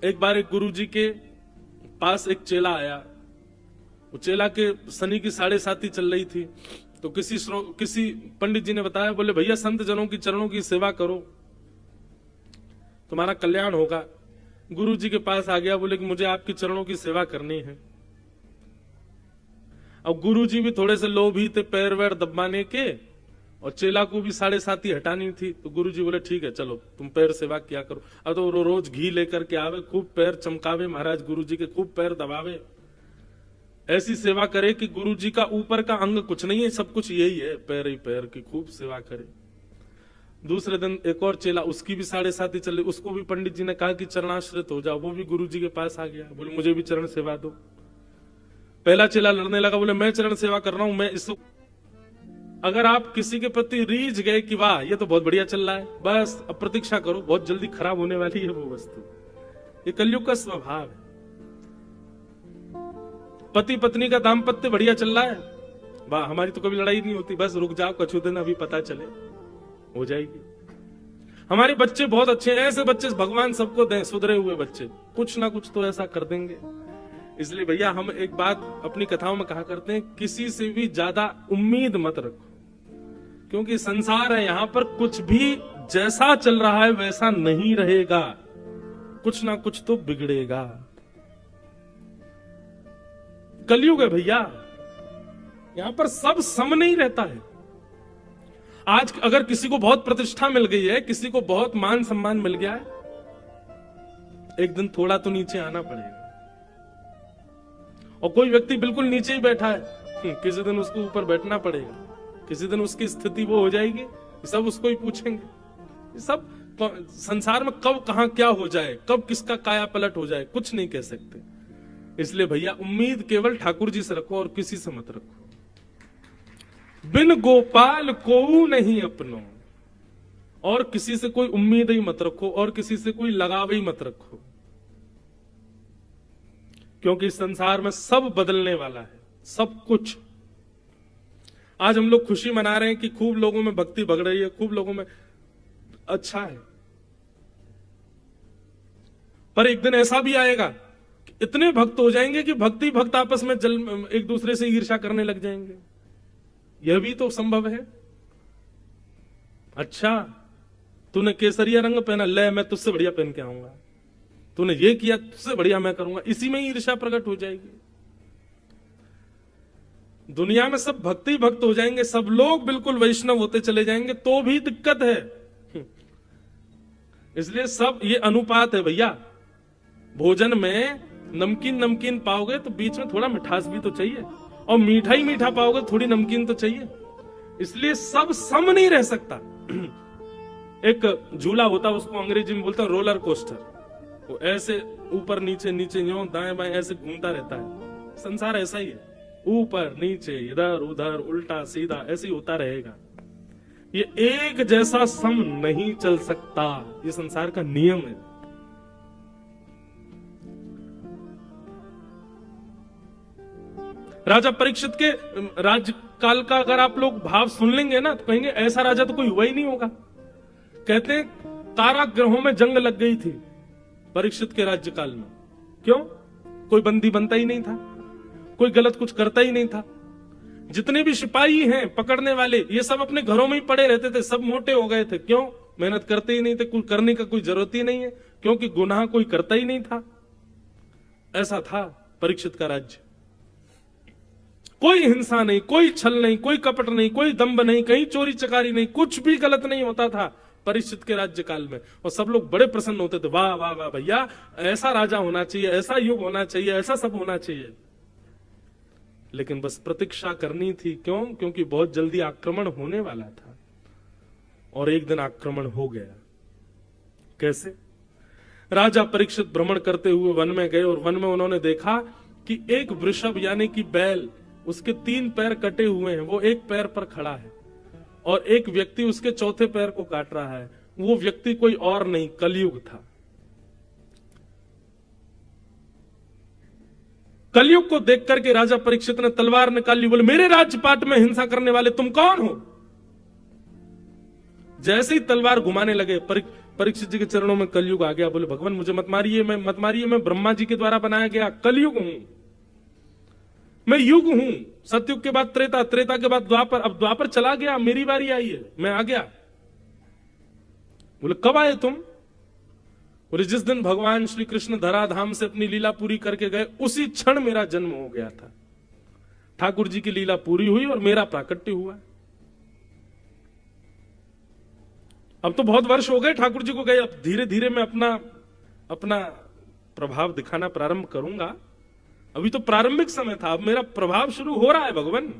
एक बार एक गुरुजी के पास एक चेला आया। वो चेला के शनि की 7:30 चल रही थी, तो किसी पंडित जी ने बताया, बोले भैया संत जनों की चरणों की सेवा करो, तुम्हारा कल्याण होगा। गुरुजी के पास आ गया, बोले कि मुझे आपकी चरणों की सेवा करनी है। अब गुरुजी भी थोड़े से लोभी थे पैर वैर दबाने के, और चेला को भी 7:30 हटानी थी। तो गुरुजी बोले ठीक है चलो तुम पैर सेवा किया करो। अब तो रोज घी लेकर के आवे, खूब पैर चमकावे महाराज गुरुजी के, खूब पैर दबावे, ऐसी सेवा करे कि गुरुजी का ऊपर का अंग कुछ नहीं है, सब कुछ यही है, पैर ही पैर की खूब सेवा करे। दूसरे दिन एक और चेला, उसकी भी 7:30 चल रही, उसको भी पंडित जी ने कहा कि चरणाश्रित हो जाओ। वो भी गुरुजी के पास आ गया, बोले मुझे भी चरण सेवा दो। पहला चेला लड़ने लगा, बोले मैं चरण सेवा कर रहा हूं, मैं इस। अगर आप किसी के प्रति रीझ गए कि वाह ये तो बहुत बढ़िया चल रहा है, बस अब प्रतीक्षा करो, बहुत जल्दी खराब होने वाली है वो वस्तु। ये कलयुग का स्वभाव है। पति पत्नी का दाम्पत्य बढ़िया चल रहा है, वाह हमारी तो कभी लड़ाई नहीं होती, बस रुक जाओ कुछ दिन अभी पता चले, हो जाएगी। हमारे बच्चे बहुत अच्छे हैं, ऐसे बच्चे भगवान सबको दें, सुधरे हुए बच्चे, कुछ ना कुछ तो ऐसा कर देंगे। इसलिए भैया हम एक बात अपनी कथाओं में कहा करते हैं, किसी से भी ज्यादा उम्मीद मत रखो, क्योंकि संसार है, यहां पर कुछ भी जैसा चल रहा है वैसा नहीं रहेगा, कुछ ना कुछ तो बिगड़ेगा। कलयुग है भैया, यहां पर सब सम नहीं रहता है। आज अगर किसी को बहुत प्रतिष्ठा मिल गई है, किसी को बहुत मान सम्मान मिल गया है, एक दिन थोड़ा तो नीचे आना पड़ेगा। और कोई व्यक्ति बिल्कुल नीचे ही बैठा है, किसी दिन उसको ऊपर बैठना पड़ेगा, किसी दिन उसकी स्थिति वो हो जाएगी, सब उसको ही पूछेंगे। सब संसार में कब कहां क्या हो जाए, कब किसका काया पलट हो जाए, कुछ नहीं कह सकते। इसलिए भैया उम्मीद केवल ठाकुर जी से रखो और किसी से मत रखो। बिन गोपाल को नहीं अपनो, और किसी से कोई उम्मीद ही मत रखो, और किसी से कोई लगाव ही मत रखो, क्योंकि संसार में सब बदलने वाला है, सब कुछ। आज हम लोग खुशी मना रहे हैं कि खूब लोगों में भक्ति बढ़ रही है, खूब लोगों में, अच्छा है, पर एक दिन ऐसा भी आएगा कि इतने भक्त हो जाएंगे कि भक्ति भक्त आपस में एक दूसरे से ईर्ष्या करने लग जाएंगे। यह भी तो संभव है। अच्छा तूने केसरिया रंग पहना, ले मैं तुझसे बढ़िया पहन के आऊंगा, तूने ये किया तुझसे बढ़िया मैं करूंगा, इसी में ही ईर्ष्या प्रकट हो जाएगी। दुनिया में सब भक्ति भक्त हो जाएंगे, सब लोग बिल्कुल वैष्णव होते चले जाएंगे, तो भी दिक्कत है। इसलिए सब ये अनुपात है भैया। भोजन में नमकीन नमकीन पाओगे तो बीच में थोड़ा मिठास भी तो चाहिए, और मीठा ही मीठा पाओगे थोड़ी नमकीन तो चाहिए। इसलिए सब सम नहीं रह सकता। एक झूला होता, उसको अंग्रेजी में बोलते हैं रोलर कोस्टर। वो ऐसे ऊपर नीचे नीचे यूं दाएं बाएं ऐसे घूमता रहता है। संसार ऐसा ही है, ऊपर नीचे इधर उधर उल्टा सीधा ऐसे ही होता रहेगा। ये एक जैसा सम नहीं चल सकता, ये संसार का नियम है। राजा परीक्षित के राज्यकाल का अगर आप लोग भाव सुन लेंगे ना, तो कहेंगे ऐसा राजा तो कोई हुआ ही नहीं होगा। कहते हैं कारागृहों में जंग लग गई थी परीक्षित के राज्यकाल में। क्यों? कोई बंदी बनता ही नहीं था, कोई गलत कुछ करता ही नहीं था। जितने भी सिपाही हैं पकड़ने वाले, ये सब अपने घरों में ही पड़े रहते थे, सब मोटे हो गए थे। क्यों? मेहनत करते ही नहीं थे, कुछ करने का कोई जरूरत ही नहीं है, क्योंकि गुनाह कोई करता ही नहीं था। ऐसा था परीक्षित का राज्य। कोई हिंसा नहीं, कोई छल नहीं, कोई कपट नहीं, कोई दंभ नहीं, कहीं चोरी चकारी नहीं, कुछ भी गलत नहीं होता था परीक्षित के राज्यकाल में। और सब लोग बड़े प्रसन्न होते थे, वाह वाह वाह भैया, ऐसा राजा होना चाहिए, ऐसा युग होना चाहिए, ऐसा सब होना चाहिए। लेकिन बस प्रतीक्षा करनी थी। क्यों? क्योंकि बहुत जल्दी आक्रमण होने वाला था, और एक दिन आक्रमण हो गया। कैसे? राजा परीक्षित भ्रमण करते हुए वन में गए, और वन में उन्होंने देखा कि एक वृषभ यानी कि बैल, उसके 3 पैर कटे हुए हैं, वो एक पैर पर खड़ा है, और एक व्यक्ति उसके चौथे पैर को काट रहा है। वो व्यक्ति कोई और नहीं, कलयुग था। कलयुग को देख करके राजा परीक्षित ने तलवार निकाली, बोले मेरे राजपाट में हिंसा करने वाले तुम कौन हो? जैसे ही तलवार घुमाने लगे, परीक्षित जी के चरणों में कलयुग आ गया। बोले भगवान मुझे मत मारिए, मैं ब्रह्मा जी के द्वारा बनाया गया कलयुग हूं, मैं युग हूं। सतयुग के बाद त्रेता, त्रेता के बाद द्वापर, अब द्वापर चला गया, मेरी बारी आई है, मैं आ गया। बोले कब आए तुम? बोले जिस दिन भगवान श्री कृष्ण धराधाम से अपनी लीला पूरी करके गए उसी क्षण मेरा जन्म हो गया था। ठाकुर जी की लीला पूरी हुई और मेरा प्राकट्य हुआ। अब तो बहुत वर्ष हो गए ठाकुर जी को गए, अब धीरे धीरे मैं अपना प्रभाव दिखाना प्रारंभ करूंगा। अभी तो प्रारंभिक समय था, अब मेरा प्रभाव शुरू हो रहा है भगवान।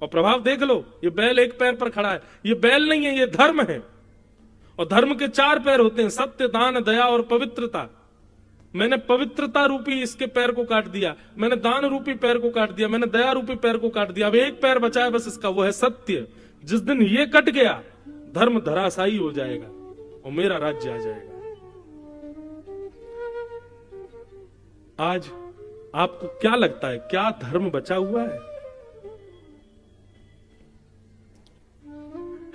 और प्रभाव देख लो, ये बैल एक पैर पर खड़ा है, ये बैल नहीं है, ये धर्म है। और धर्म के 4 पैर होते हैं, सत्य, दान, दया और पवित्रता। मैंने पवित्रता रूपी इसके पैर को काट दिया, मैंने दान रूपी पैर को काट दिया, मैंने दया रूपी पैर को काट दिया। अब एक पैर बचा है बस इसका, वो है सत्य। जिस दिन ये कट गया धर्म धराशायी हो जाएगा और मेरा राज्य आ जाएगा। आज आपको क्या लगता है, क्या धर्म बचा हुआ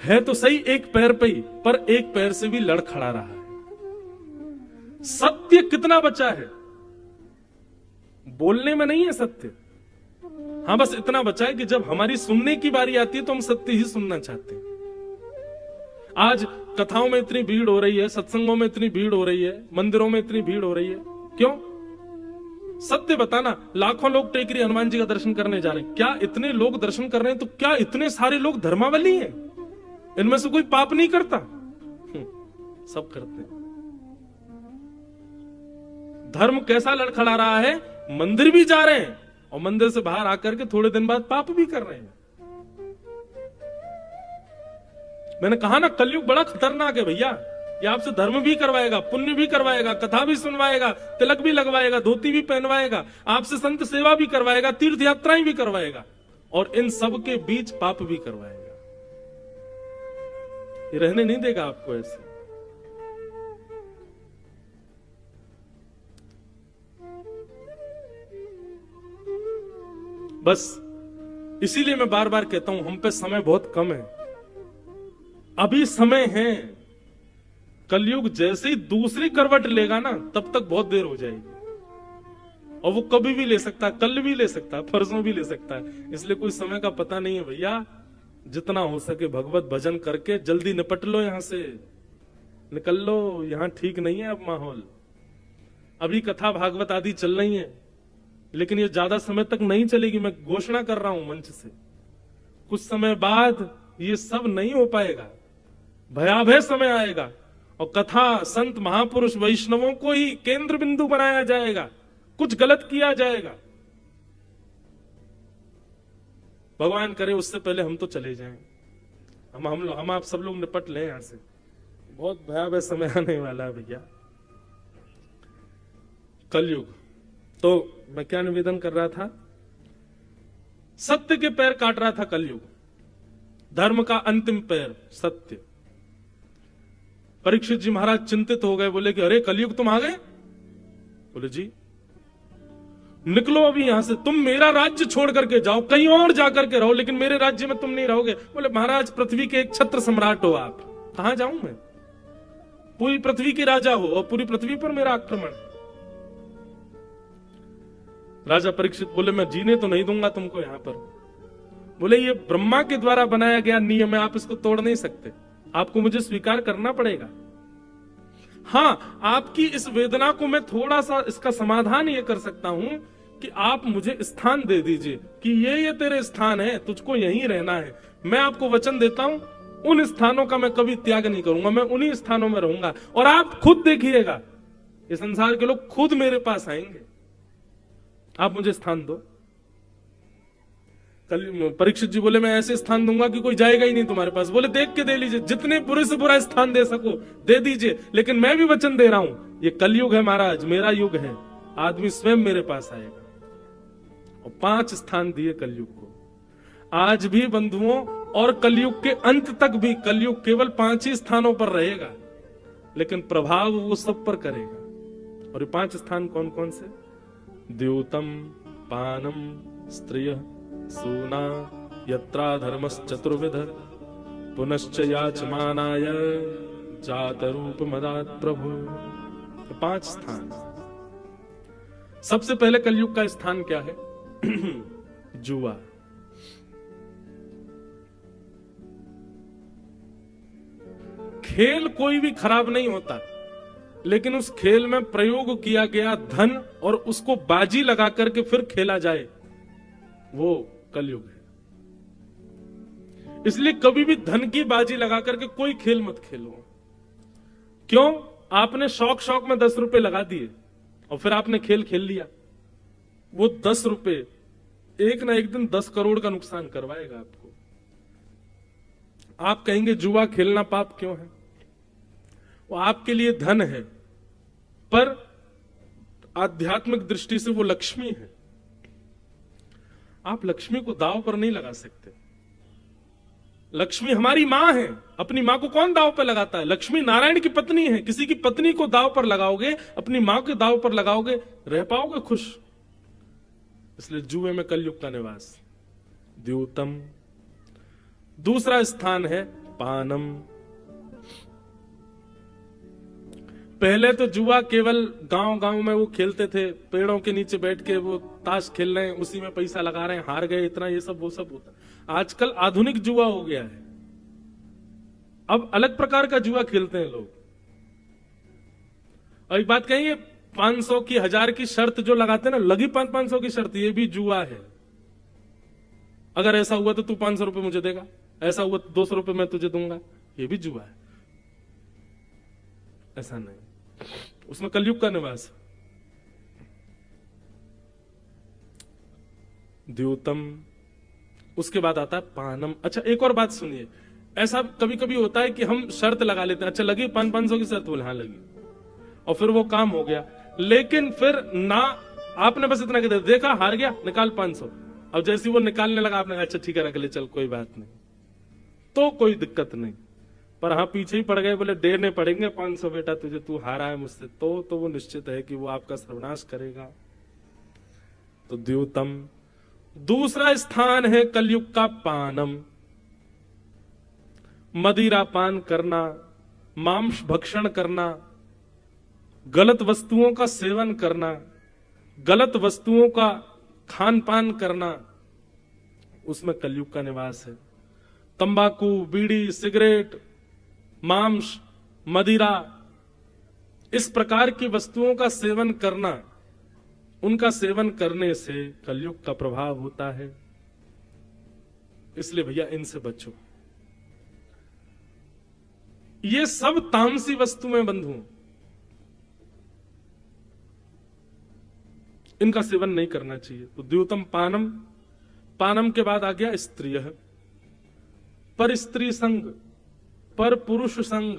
है तो सही एक पैर पे ही, पर एक पैर से भी लड़ खड़ा रहा है। सत्य कितना बचा है? बोलने में नहीं है सत्य। हाँ, बस इतना बचा है कि जब हमारी सुनने की बारी आती है तो हम सत्य ही सुनना चाहते हैं। आज कथाओं में इतनी भीड़ हो रही है, सत्संगों में इतनी भीड़ हो रही है, मंदिरों में इतनी भीड़ हो रही है, क्यों? सत्य बताना। लाखों लोग टेकरी हनुमान जी का दर्शन करने जा रहे हैं, क्या इतने लोग दर्शन कर रहे हैं तो क्या इतने सारे लोग धर्मावली हैं? इनमें से कोई पाप नहीं करता? सब करते हैं। धर्म कैसा लड़खड़ा रहा है? मंदिर भी जा रहे हैं और मंदिर से बाहर आकर के थोड़े दिन बाद पाप भी कर रहे हैं। मैंने कहा ना, कलयुग बड़ा खतरनाक है भैया। ये आपसे धर्म भी करवाएगा, पुण्य भी करवाएगा, कथा भी सुनवाएगा, तिलक भी लगवाएगा, धोती भी पहनवाएगा, आपसे संत सेवा भी करवाएगा, तीर्थ यात्राएं भी करवाएगा और इन सब के बीच पाप भी करवाएगा। ये रहने नहीं देगा आपको ऐसे। बस इसीलिए मैं बार बार कहता हूं, हम पे समय बहुत कम है, अभी समय है। कलयुग जैसे ही दूसरी करवट लेगा ना, तब तक बहुत देर हो जाएगी। और वो कभी भी ले सकता है, कल भी ले सकता है, परसों भी ले सकता है। इसलिए कोई समय का पता नहीं है भैया। जितना हो सके भगवत भजन करके जल्दी निपट लो, यहां से निकल लो। यहां ठीक नहीं है अब माहौल। अभी कथा भागवत आदि चल रही है, लेकिन ये ज्यादा समय तक नहीं चलेगी। मैं घोषणा कर रहा हूं मंच से, कुछ समय बाद ये सब नहीं हो पाएगा, भयावह समय आएगा और कथा, संत, महापुरुष, वैष्णवों को ही केंद्र बिंदु बनाया जाएगा, कुछ गलत किया जाएगा। भगवान करे उससे पहले हम तो चले जाएं, हम आप सब लोग निपट लें यहां से। बहुत भयावह समय आने वाला है भैया, कलयुग। तो मैं क्या निवेदन कर रहा था? सत्य के पैर काट रहा था कलयुग, धर्म का अंतिम पैर सत्य। परीक्षित जी महाराज चिंतित हो गए, बोले कि अरे कलयुग तुम आ गए? बोले जी, निकलो अभी यहां से, तुम मेरा राज्य छोड़ करके जाओ, कहीं और जाकर के रहो, लेकिन मेरे राज्य में तुम नहीं रहोगे। बोले महाराज पृथ्वी के एक छत्र सम्राट हो आप, कहां जाऊं मैं? पूरी पृथ्वी के राजा हो और पूरी पृथ्वी पर मेरा आक्रमण। राजा परीक्षित बोले मैं जीने तो नहीं दूंगा तुमको यहां पर। बोले ये ब्रह्मा के द्वारा बनाया गया नियम है, आप इसको तोड़ नहीं सकते, आपको मुझे स्वीकार करना पड़ेगा। हाँ, आपकी इस वेदना को मैं थोड़ा सा इसका समाधान ये कर सकता हूं कि आप मुझे स्थान दे दीजिए कि ये तेरे स्थान है, तुझको यहीं रहना है। मैं आपको वचन देता हूं, उन स्थानों का मैं कभी त्याग नहीं करूंगा, मैं उन्हीं स्थानों में रहूंगा और आप खुद देखिएगा, ये संसार के लोग खुद मेरे पास आएंगे, आप मुझे स्थान दो। कल परीक्षित जी बोले मैं ऐसे स्थान दूंगा कि कोई जाएगा ही नहीं तुम्हारे पास। बोले देख के दे लीजिए, जितने बुरे से बुरा स्थान दे सको दे दीजिए, लेकिन मैं भी वचन दे रहा हूं, ये कलयुग है महाराज, मेरा युग है, आदमी स्वयं मेरे पास आएगा। और 5 स्थान दिए कलयुग को। आज भी बंधुओं, और कलयुग के अंत तक भी कलयुग केवल 5 ही स्थानों पर रहेगा, लेकिन प्रभाव वो सब पर करेगा। और ये 5 स्थान कौन कौन से? द्यूतम, पानम, स्त्रिय, सूना, यत्रा धर्मश्चतुर्विध, पुनश्च याचमानाय जात रूप मदात प्रभु। तो 5 स्थान। सबसे पहले कलयुग का स्थान क्या है? जुआ। खेल कोई भी खराब नहीं होता, लेकिन उस खेल में प्रयोग किया गया धन और उसको बाजी लगा करके फिर खेला जाए, वो कलयुग है। इसलिए कभी भी धन की बाजी लगा करके कोई खेल मत खेलो। क्यों? आपने शौक शौक में 10 रुपए लगा दिए और फिर आपने खेल खेल लिया, वो 10 रुपए एक ना एक दिन 10 करोड़ का नुकसान करवाएगा आपको। आप कहेंगे जुआ खेलना पाप क्यों है? वो आपके लिए धन है, पर आध्यात्मिक दृष्टि से वो लक्ष्मी है। आप लक्ष्मी को दांव पर नहीं लगा सकते। लक्ष्मी हमारी मां है। अपनी मां को कौन दांव पर लगाता है? लक्ष्मी नारायण की पत्नी है। किसी की पत्नी को दांव पर लगाओगे, अपनी मां के दांव पर लगाओगे, रह पाओगे खुश? इसलिए जुए में कलयुग का निवास। द्योतम। दूसरा स्थान है पानम। पहले तो जुआ केवल गांव गांव में वो खेलते थे, पेड़ों के नीचे बैठ के वो ताश खेल रहे हैं, उसी में पैसा लगा रहे हैं, हार गए इतना, ये सब वो सब होता। आजकल आधुनिक जुआ हो गया है। अब अलग प्रकार का जुआ खेलते हैं लोग। और एक बात कहिए, 500 की 1000 की शर्त जो लगाते हैं ना, लगी 500 की शर्त, ये भी जुआ है। अगर ऐसा हुआ तो तू 500 रुपए मुझे देगा, ऐसा हुआ तो 200 रुपए मैं तुझे दूंगा, ये भी जुआ है। ऐसा नहीं, उसमें कलयुग का निवास। द्योतम। उसके बाद आता है पानम। अच्छा, एक और बात सुनिए, ऐसा कभी कभी होता है कि हम शर्त लगा लेते हैं, अच्छा लगी 500 की शर्त, बोले हाँ लगी, और फिर वो काम हो गया, लेकिन फिर ना आपने बस इतना कहते देखा हार गया, निकाल 500। अब जैसे वो निकालने लगा, आपने कहा अच्छा ठीक है रख ले, चल कोई बात नहीं, तो कोई दिक्कत नहीं। पर हाँ पीछे ही पड़ गए, बोले देने पड़ेंगे 500 बेटा तुझे, तू हारा है मुझसे, तो वो निश्चित है कि वो आपका सर्वनाश करेगा। तो द्योतम। दूसरा स्थान है कलयुग का पानम। मदिरा पान करना, मांस भक्षण करना, गलत वस्तुओं का सेवन करना, गलत वस्तुओं का खान पान करना, उसमें कलयुग का निवास है। तंबाकू, बीड़ी, सिगरेट, मांस, मदिरा, इस प्रकार की वस्तुओं का सेवन करना, उनका सेवन करने से कलयुग का प्रभाव होता है। इसलिए भैया इनसे बचो। ये सब तामसी वस्तुएं बंधु, इनका सेवन नहीं करना चाहिए। तो द्योतम पानम। पानम के बाद आ गया स्त्रिय। पर स्त्री संग, पर पुरुष संग,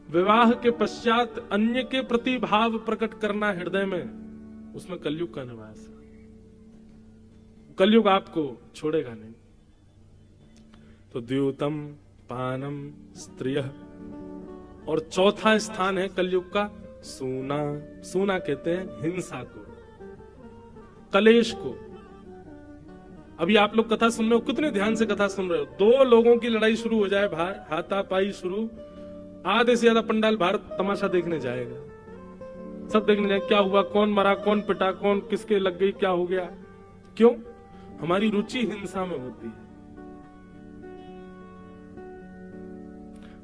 विवाह के पश्चात अन्य के प्रति भाव प्रकट करना हृदय में, उसमें कलयुग का निवास है। कलयुग आपको छोड़ेगा नहीं। तो द्योतम, पानम, स्त्रिय। और चौथा स्थान है कलयुग का सूना। सूना कहते हैं हिंसा को, कलेश को। अभी आप लोग कथा सुन रहे हो, कितने ध्यान से कथा सुन रहे हो। 2 लोगों की लड़ाई शुरू हो जाए बाहर, हाथापाई शुरू, आधे से ज्यादा पंडाल बाहर तमाशा देखने जाएगा। सब देखने जाए क्या हुआ, कौन मरा, कौन पिटा, कौन किसके लग गई, क्या हो गया। क्यों? हमारी रुचि हिंसा में होती है।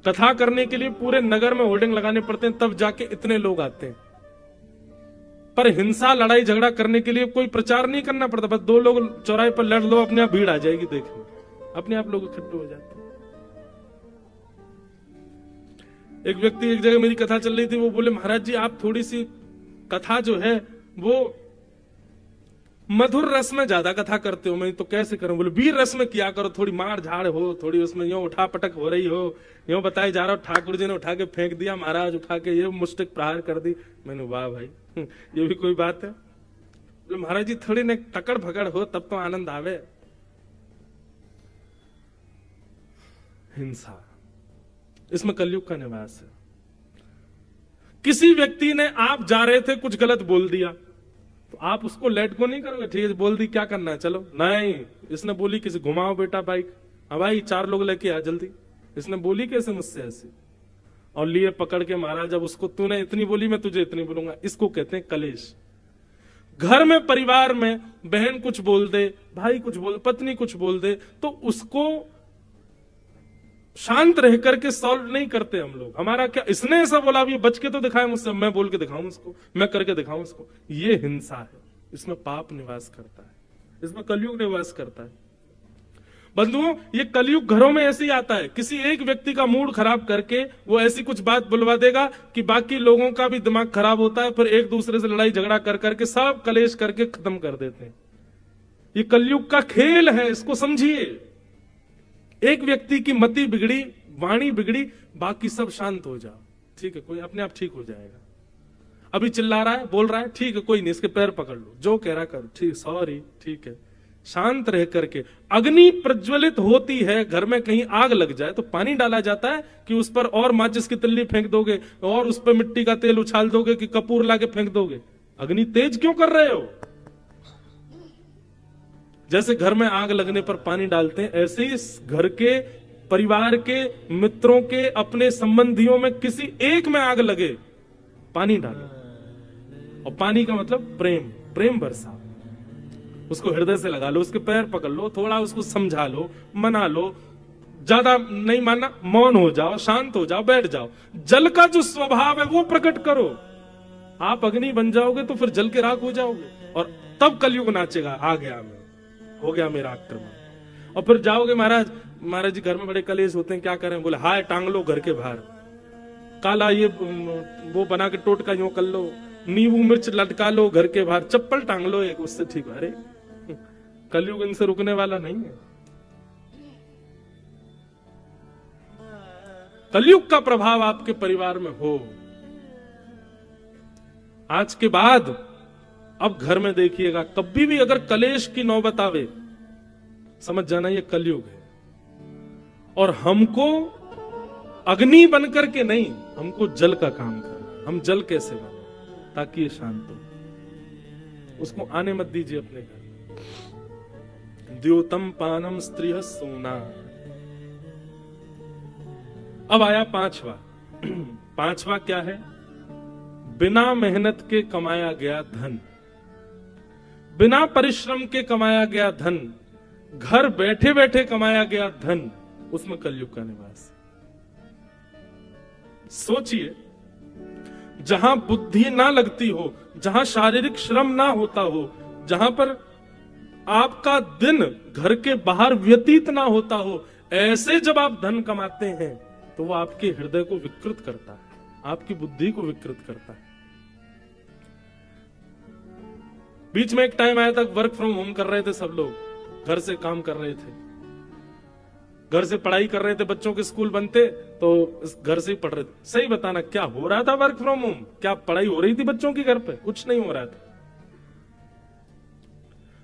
कथा करने के लिए पूरे नगर में होर्डिंग लगाने पड़ते हैं, तब जाके इतने लोग आते हैं। पर हिंसा, लड़ाई झगड़ा करने के लिए कोई प्रचार नहीं करना पड़ता, बस 2 लोग चौराहे पर लड़ लो, अपने आप भीड़ आ जाएगी देखने, अपने आप लोग इकट्ठे हो जाते हैं। एक व्यक्ति एक जगह मेरी कथा चल रही थी, वो बोले महाराज जी आप थोड़ी सी कथा जो है वो मधुर रस में ज्यादा कथा करते हो। मैं तो कैसे करूं? बोले वीर रस में किया करो, थोड़ी मार झाड़ हो, थोड़ी उसमें यूं उठा पटक हो रही हो, यूं बताए जा रहा हो ठाकुर जी ने उठा के फेंक दिया, महाराज उठा के ये मुष्टिक प्रहार कर दी। मैंने वाह भाई ये भी कोई बात है? बोले महाराज जी थोड़ी न टकड़ भगड़ हो तब तो आनंद आवे। हिंसा, इसमें कलयुग का निवास है। किसी व्यक्ति ने, आप जा रहे थे कुछ गलत बोल दिया, तो आप उसको लेट को नहीं करोगे, ठीक है बोल दी क्या करना है चलो, नहीं। इसने बोली किसी घुमाओ बेटा बाइक, हाँ भाई 4 लोग लेके आ जल्दी। इसने बोली कैसे मुझसे ऐसी? और लिए पकड़ के मारा, जब उसको तूने इतनी बोली मैं तुझे इतनी बोलूंगा। इसको कहते हैं कलेश। घर में परिवार में बहन कुछ बोल दे, भाई कुछ बोल, पत्नी कुछ बोल दे, तो उसको शांत रह करके सॉल्व नहीं करते हम लोग। हमारा क्या, इसने ऐसा बोला, अब ये बच के तो दिखाए मुझसे, मैं बोल के दिखाऊं उसको, मैं करके दिखाऊं उसको। ये हिंसा है, इसमें पाप निवास करता है, इसमें कलयुग निवास करता है। बंधुओं, ये कलयुग घरों में ऐसे ही आता है। किसी एक व्यक्ति का मूड खराब करके वो ऐसी कुछ बात बुलवा देगा कि बाकी लोगों का भी दिमाग खराब होता है, फिर एक दूसरे से लड़ाई झगड़ा कर करके सब कलेश करके खत्म कर देते हैं। ये कलयुग का खेल है, इसको समझिए। एक व्यक्ति की मति बिगड़ी, वाणी बिगड़ी, बाकी सब शांत हो जाओ, ठीक है, कोई अपने आप ठीक हो जाएगा। अभी चिल्ला रहा है, बोल रहा है, ठीक है, कोई नहीं, इसके पैर पकड़ लो, जो कह रहा करो, ठीक, सॉरी, ठीक है। शांत रह करके, अग्नि प्रज्वलित होती है, घर में कहीं आग लग जाए तो पानी डाला जाता है कि उस पर और माचिस की तिल्ली फेंक दोगे और उस पर मिट्टी का तेल उछाल दोगे कि कपूर लाके फेंक दोगे? अग्नि तेज क्यों कर रहे हो? जैसे घर में आग लगने पर पानी डालते हैं, ऐसे ही घर के, परिवार के, मित्रों के, अपने संबंधियों में किसी एक में आग लगे, पानी डालो। और पानी का मतलब प्रेम, प्रेम बरसा, उसको हृदय से लगा लो, उसके पैर पकड़ लो, थोड़ा उसको समझा लो, मना लो, ज्यादा नहीं मानना, मौन हो जाओ, शांत हो जाओ, बैठ जाओ। जल का जो स्वभाव है वो प्रकट करो। आप अग्नि बन जाओगे तो फिर जल के राख हो जाओगे, और तब कलयुग नाचेगा, आ गया मैं, हो गया मेरा आक्रमण। और फिर जाओगे, महाराज महाराज जी घर में बड़े कलेश होते हैं, क्या करें? बोले हाय टांग लो घर के बाहर, काला ये वो बना के टोटका यूं कर लो, नींबू मिर्च लटका लो घर के बाहर, चप्पल टांग लो एक, उससे ठीक है। अरे कलयुग इनसे रुकने वाला नहीं है। कलयुग का प्रभाव आपके परिवार में हो, आज के बाद अब घर में देखिएगा, कभी भी अगर कलेश की नौबत आवे, समझ जाना ये कलयुग है। और हमको अग्नि बनकर के नहीं, हमको जल का काम करना। हम जल कैसे बने ताकि ये शांत हो? उसको आने मत दीजिए अपने घर। द्योतम पानम स्त्रिय सोना। अब आया पांचवा। पांचवा क्या है? बिना मेहनत के कमाया गया धन, बिना परिश्रम के कमाया गया धन, घर बैठे बैठे कमाया गया धन, उसमें कलयुग का निवास। सोचिए, जहां बुद्धि ना लगती हो, जहां शारीरिक श्रम ना होता हो, जहां पर आपका दिन घर के बाहर व्यतीत ना होता हो, ऐसे जब आप धन कमाते हैं तो वो आपके हृदय को विकृत करता है, आपकी बुद्धि को विकृत करता है। बीच में एक टाइम आया था, वर्क फ्रॉम होम कर रहे थे सब लोग, घर से काम कर रहे थे, घर से पढ़ाई कर रहे थे, बच्चों के स्कूल बनते तो घर से ही पढ़ रहे थे। सही बताना, क्या हो रहा था वर्क फ्रॉम होम? क्या पढ़ाई हो रही थी बच्चों की घर पे? कुछ नहीं हो रहा था।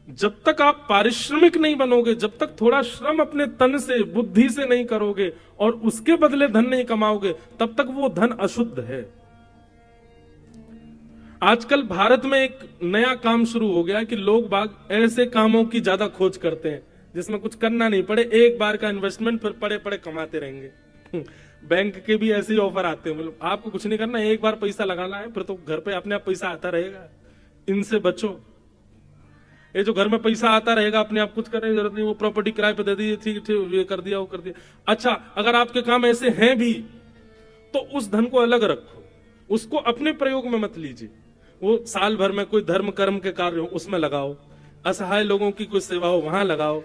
जब तक आप पारिश्रमिक नहीं बनोगे, जब तक थोड़ा श्रम अपने तन से, बुद्धि से नहीं करोगे और उसके बदले धन नहीं कमाओगे, तब तक वो धन अशुद्ध है। आजकल भारत में एक नया काम शुरू हो गया कि लोग बाग ऐसे कामों की ज्यादा खोज करते हैं जिसमें कुछ करना नहीं पड़े, एक बार का इन्वेस्टमेंट, फिर पड़े पड़े कमाते रहेंगे। बैंक के भी ऐसे ही ऑफर आते हैं, मतलब आपको कुछ नहीं करना, एक बार पैसा लगाना है, फिर तो घर पे अपने आप पैसा आता रहेगा। इनसे बचो। ये जो घर में पैसा आता रहेगा, अपने आप कुछ करने की जरूरत नहीं, वो प्रॉपर्टी किराए पे दे दी, ठीक ठीक, ये कर दिया, वो कर दिया। अच्छा, अगर आपके काम ऐसे हैं भी तो उस धन को अलग रखो, उसको अपने प्रयोग में मत लीजिए। वो साल भर में कोई धर्म कर्म के कार्य हो उसमें लगाओ, असहाय लोगों की कोई सेवा हो वहां लगाओ,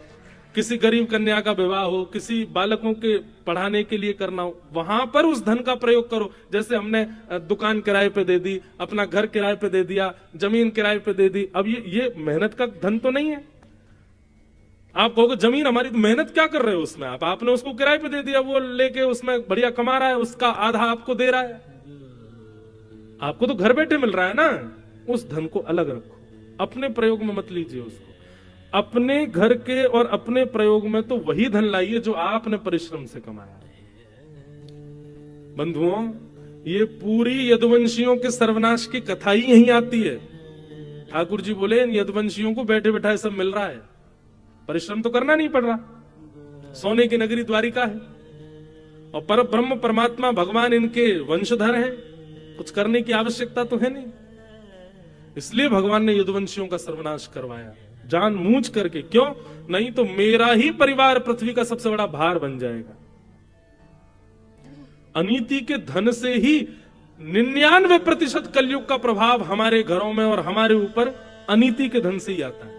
किसी गरीब कन्या का विवाह हो, किसी बालकों के पढ़ाने के लिए करना हो, वहां पर उस धन का प्रयोग करो। जैसे हमने दुकान किराए पे दे दी, अपना घर किराए पे दे दिया, जमीन किराए पे दे दी। अब ये मेहनत का धन तो नहीं है। आप कहोगे जमीन हमारी, तो मेहनत क्या कर रहे हो उसमें? आपने उसको किराए पे दे दिया, वो लेके उसमें बढ़िया कमा रहा है, उसका आधा आपको दे रहा है, आपको तो घर बैठे मिल रहा है ना। उस धन को अलग रखो, अपने प्रयोग में मत लीजिए उसको। अपने घर के और अपने प्रयोग में तो वही धन लाइए जो आपने परिश्रम से कमाया। बंधुओं, ये पूरी यदुवंशियों के सर्वनाश की कथा ही यहीं आती है। ठाकुर जी बोले इन यदुवंशियों को बैठे बैठाए सब मिल रहा है, परिश्रम तो करना नहीं पड़ रहा, सोने की नगरी द्वारिका है। और पर ब्रह्म परमात्मा भगवान इनके वंशधर हैं, कुछ करने की आवश्यकता तो है नहीं। इसलिए भगवान ने यदुवंशियों का सर्वनाश करवाया जानबूझ करके। क्यों? नहीं तो मेरा ही परिवार पृथ्वी का सबसे बड़ा भार बन जाएगा। अनीति के धन से ही 99% कलयुग का प्रभाव हमारे घरों में और हमारे ऊपर अनीति के धन से ही आता है।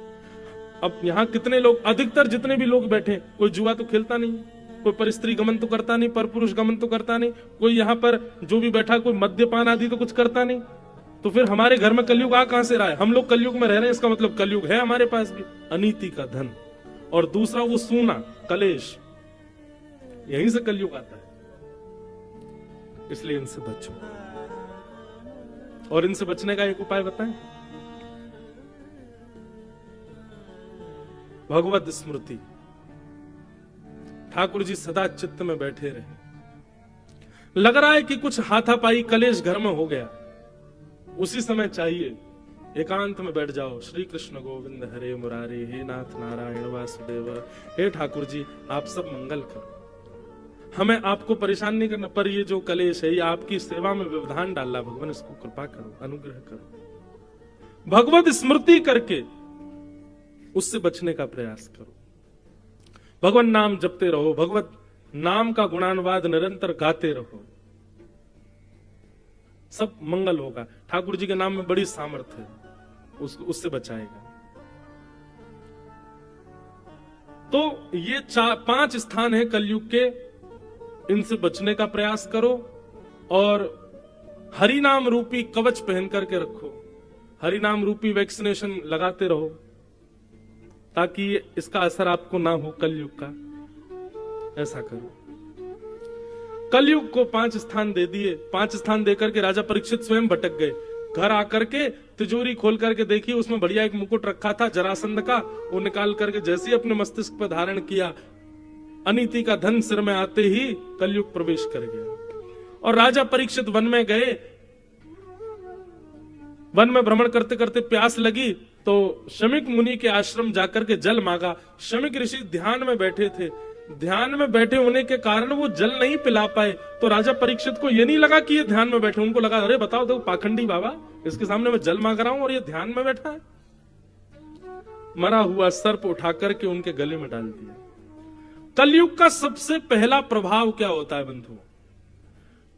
अब यहां कितने लोग, अधिकतर जितने भी लोग बैठे, कोई जुआ तो खेलता नहीं, कोई पर स्त्री गमन तो करता नहीं, पर पुरुष गमन तो करता नहीं, कोई यहां पर जो भी बैठा कोई मद्यपान आदि तो कुछ करता नहीं। तो फिर हमारे घर में कलयुग आ कहां से रहा है? हम लोग कलयुग में रह रहे हैं, इसका मतलब कलयुग है हमारे पास भी। अनीति का धन और दूसरा वो सूना कलेश, यहीं से कलयुग आता है। इसलिए इनसे बचो, और इनसे बचने का एक उपाय बताएं, भगवत स्मृति। ठाकुर जी सदा चित्त में बैठे रहे। लग रहा है कि कुछ हाथापाई कलेश घर में हो गया, उसी समय चाहिए एकांत में बैठ जाओ। श्री कृष्ण गोविंद हरे मुरारे, हे नाथ नारायण वासुदेव, हे ठाकुर जी आप सब मंगल करो, हमें आपको परेशान नहीं करना, पर ये जो कलेश है ये आपकी सेवा में व्यवधान डाला, भगवान इसको कृपा करो, अनुग्रह करो। भगवत स्मृति करके उससे बचने का प्रयास करो। भगवान नाम जपते रहो, भगवत नाम का गुणानुवाद निरंतर गाते रहो, सब मंगल होगा। ठाकुर जी के नाम में बड़ी सामर्थ्य है, उससे बचाएगा। तो ये 5 स्थान है कलयुग के, इनसे बचने का प्रयास करो और हरि नाम रूपी कवच पहन करके रखो, हरि नाम रूपी वैक्सीनेशन लगाते रहो, ताकि इसका असर आपको ना हो कलयुग का। ऐसा करो। कलयुग को 5 स्थान दे दिए, 5 स्थान देकर के राजा परीक्षित स्वयं भटक गए। घर आकर के तिजोरी खोल करके देखी, उसमें बढ़िया एक मुकुट रखा था जरासंध का, वो निकाल करके जैसे ही अपने मस्तिष्क पर धारण किया, अनीति का धन सिर में आते ही कलयुग प्रवेश कर गया। और राजा परीक्षित वन में गए, वन में भ्रमण करते करते प्यास लगी तो शमिक मुनि के आश्रम जाकर के जल मांगा। शमिक ऋषि ध्यान में बैठे थे, ध्यान में बैठे होने के कारण वो जल नहीं पिला पाए। तो राजा परीक्षित को ये नहीं लगा कि ये ध्यान में बैठे, उनको लगा अरे बताओ देखो पाखंडी बाबा, इसके सामने मैं जल मांग रहा हूं और ये ध्यान में बैठा है। मरा हुआ सर्प उठा करके उनके गले में डाल दिया। कलयुग का सबसे पहला प्रभाव क्या होता है बंधुओं?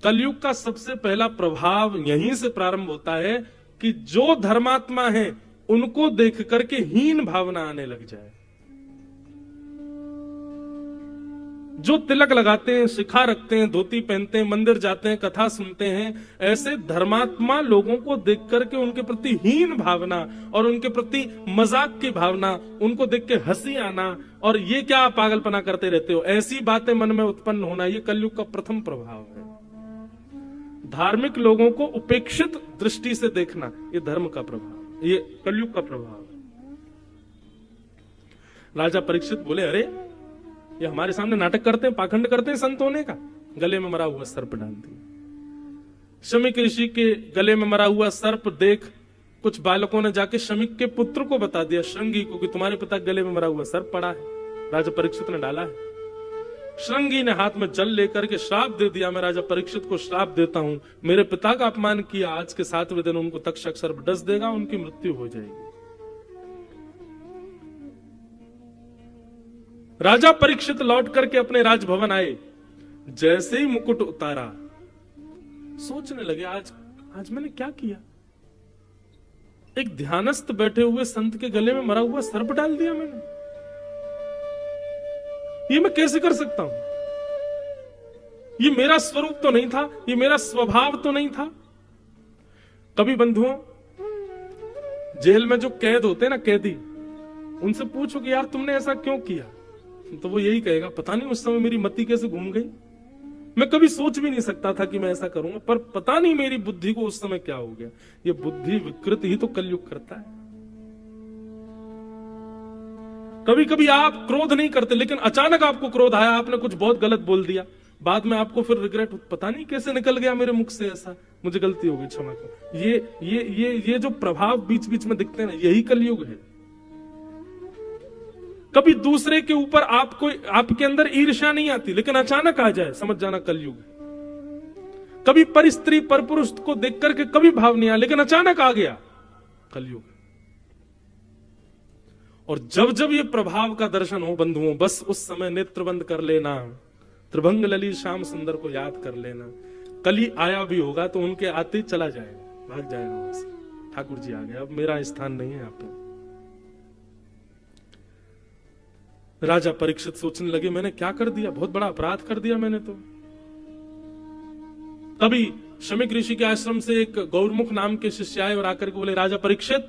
कलयुग का सबसे पहला प्रभाव यहीं से प्रारंभ होता है कि जो धर्मात्मा है उनको देख करके हीन भावना आने लग जाए। जो तिलक लगाते हैं, शिखा रखते हैं, धोती पहनते हैं, मंदिर जाते हैं, कथा सुनते हैं, ऐसे धर्मात्मा लोगों को देख करके उनके प्रति हीन भावना और उनके प्रति मजाक की भावना, उनको देख के हंसी आना और ये क्या पागलपना करते रहते हो, ऐसी बातें मन में उत्पन्न होना, ये कलयुग का प्रथम प्रभाव है। धार्मिक लोगों को उपेक्षित दृष्टि से देखना, ये धर्म का प्रभाव, ये कलयुग का प्रभाव है। राजा परीक्षित बोले अरे ये हमारे सामने नाटक करते हैं, पाखंड करते हैं संत होने का, गले में मरा हुआ सर्प डाल दिया। शमिक ऋषि के गले में मरा हुआ सर्प देख कुछ बालकों ने जाके शमिक के पुत्र को बता दिया, श्रृंगी को, कि तुम्हारे पिता गले में मरा हुआ सर्प पड़ा है, राजा परीक्षित ने डाला है। श्रृंगी ने हाथ में जल लेकर के श्राप दे दिया, मैं राजा परीक्षित को श्राप देता हूं, मेरे पिता का अपमान किया, आज के 7वें दिन उनको तक्षक सर्प डस देगा, उनकी मृत्यु हो जाएगी। राजा परीक्षित लौट करके अपने राजभवन आए, जैसे ही मुकुट उतारा सोचने लगे आज मैंने क्या किया, एक ध्यानस्थ बैठे हुए संत के गले में मरा हुआ सर्प डाल दिया मैंने, ये मैं कैसे कर सकता हूं? ये मेरा स्वरूप तो नहीं था, ये मेरा स्वभाव तो नहीं था। कभी बंधुओं जेल में जो कैद होते हैं ना, कैदी, उनसे पूछो कि यार तुमने ऐसा क्यों किया, तो वो यही कहेगा पता नहीं उस समय मेरी मति कैसे घूम गई, मैं कभी सोच भी नहीं सकता था कि मैं ऐसा करूंगा, पर पता नहीं मेरी बुद्धि को उस समय क्या हो गया। ये बुद्धि विकृत ही तो कलयुग करता है। कभी कभी आप क्रोध नहीं करते, लेकिन अचानक आपको क्रोध आया, आपने कुछ बहुत गलत बोल दिया, बाद में आपको फिर रिग्रेट, पता नहीं कैसे निकल गया मेरे मुख से ऐसा, मुझे गलती हो गई, क्षमा करो। ये जो प्रभाव बीच बीच में दिखते हैं ना, यही कलयुग है। कभी दूसरे के ऊपर आपको, आपके अंदर ईर्ष्या नहीं आती, लेकिन अचानक आ जाए, समझ जाना कलयुग है। कभी पर स्त्री पर पुरुष को देख करके कभी भाव नहीं आया, लेकिन अचानक आ गया, कलयुग। और जब जब ये प्रभाव का दर्शन हो बंधुओं, बस उस समय नेत्र बंद कर लेना, त्रिभंग ललित श्याम सुंदर को याद कर लेना। कली आया भी होगा तो उनके आते ही चला जाएगा, भाग जाएगा वहां से, ठाकुर जी आ गए, अब मेरा स्थान नहीं है यहाँ पे। राजा परीक्षित सोचने लगे, मैंने क्या कर दिया, बहुत बड़ा अपराध कर दिया मैंने तो। तभी शमीक ऋषि के आश्रम से एक गौरमुख नाम के शिष्य आए और आकर के बोले, राजा परीक्षित,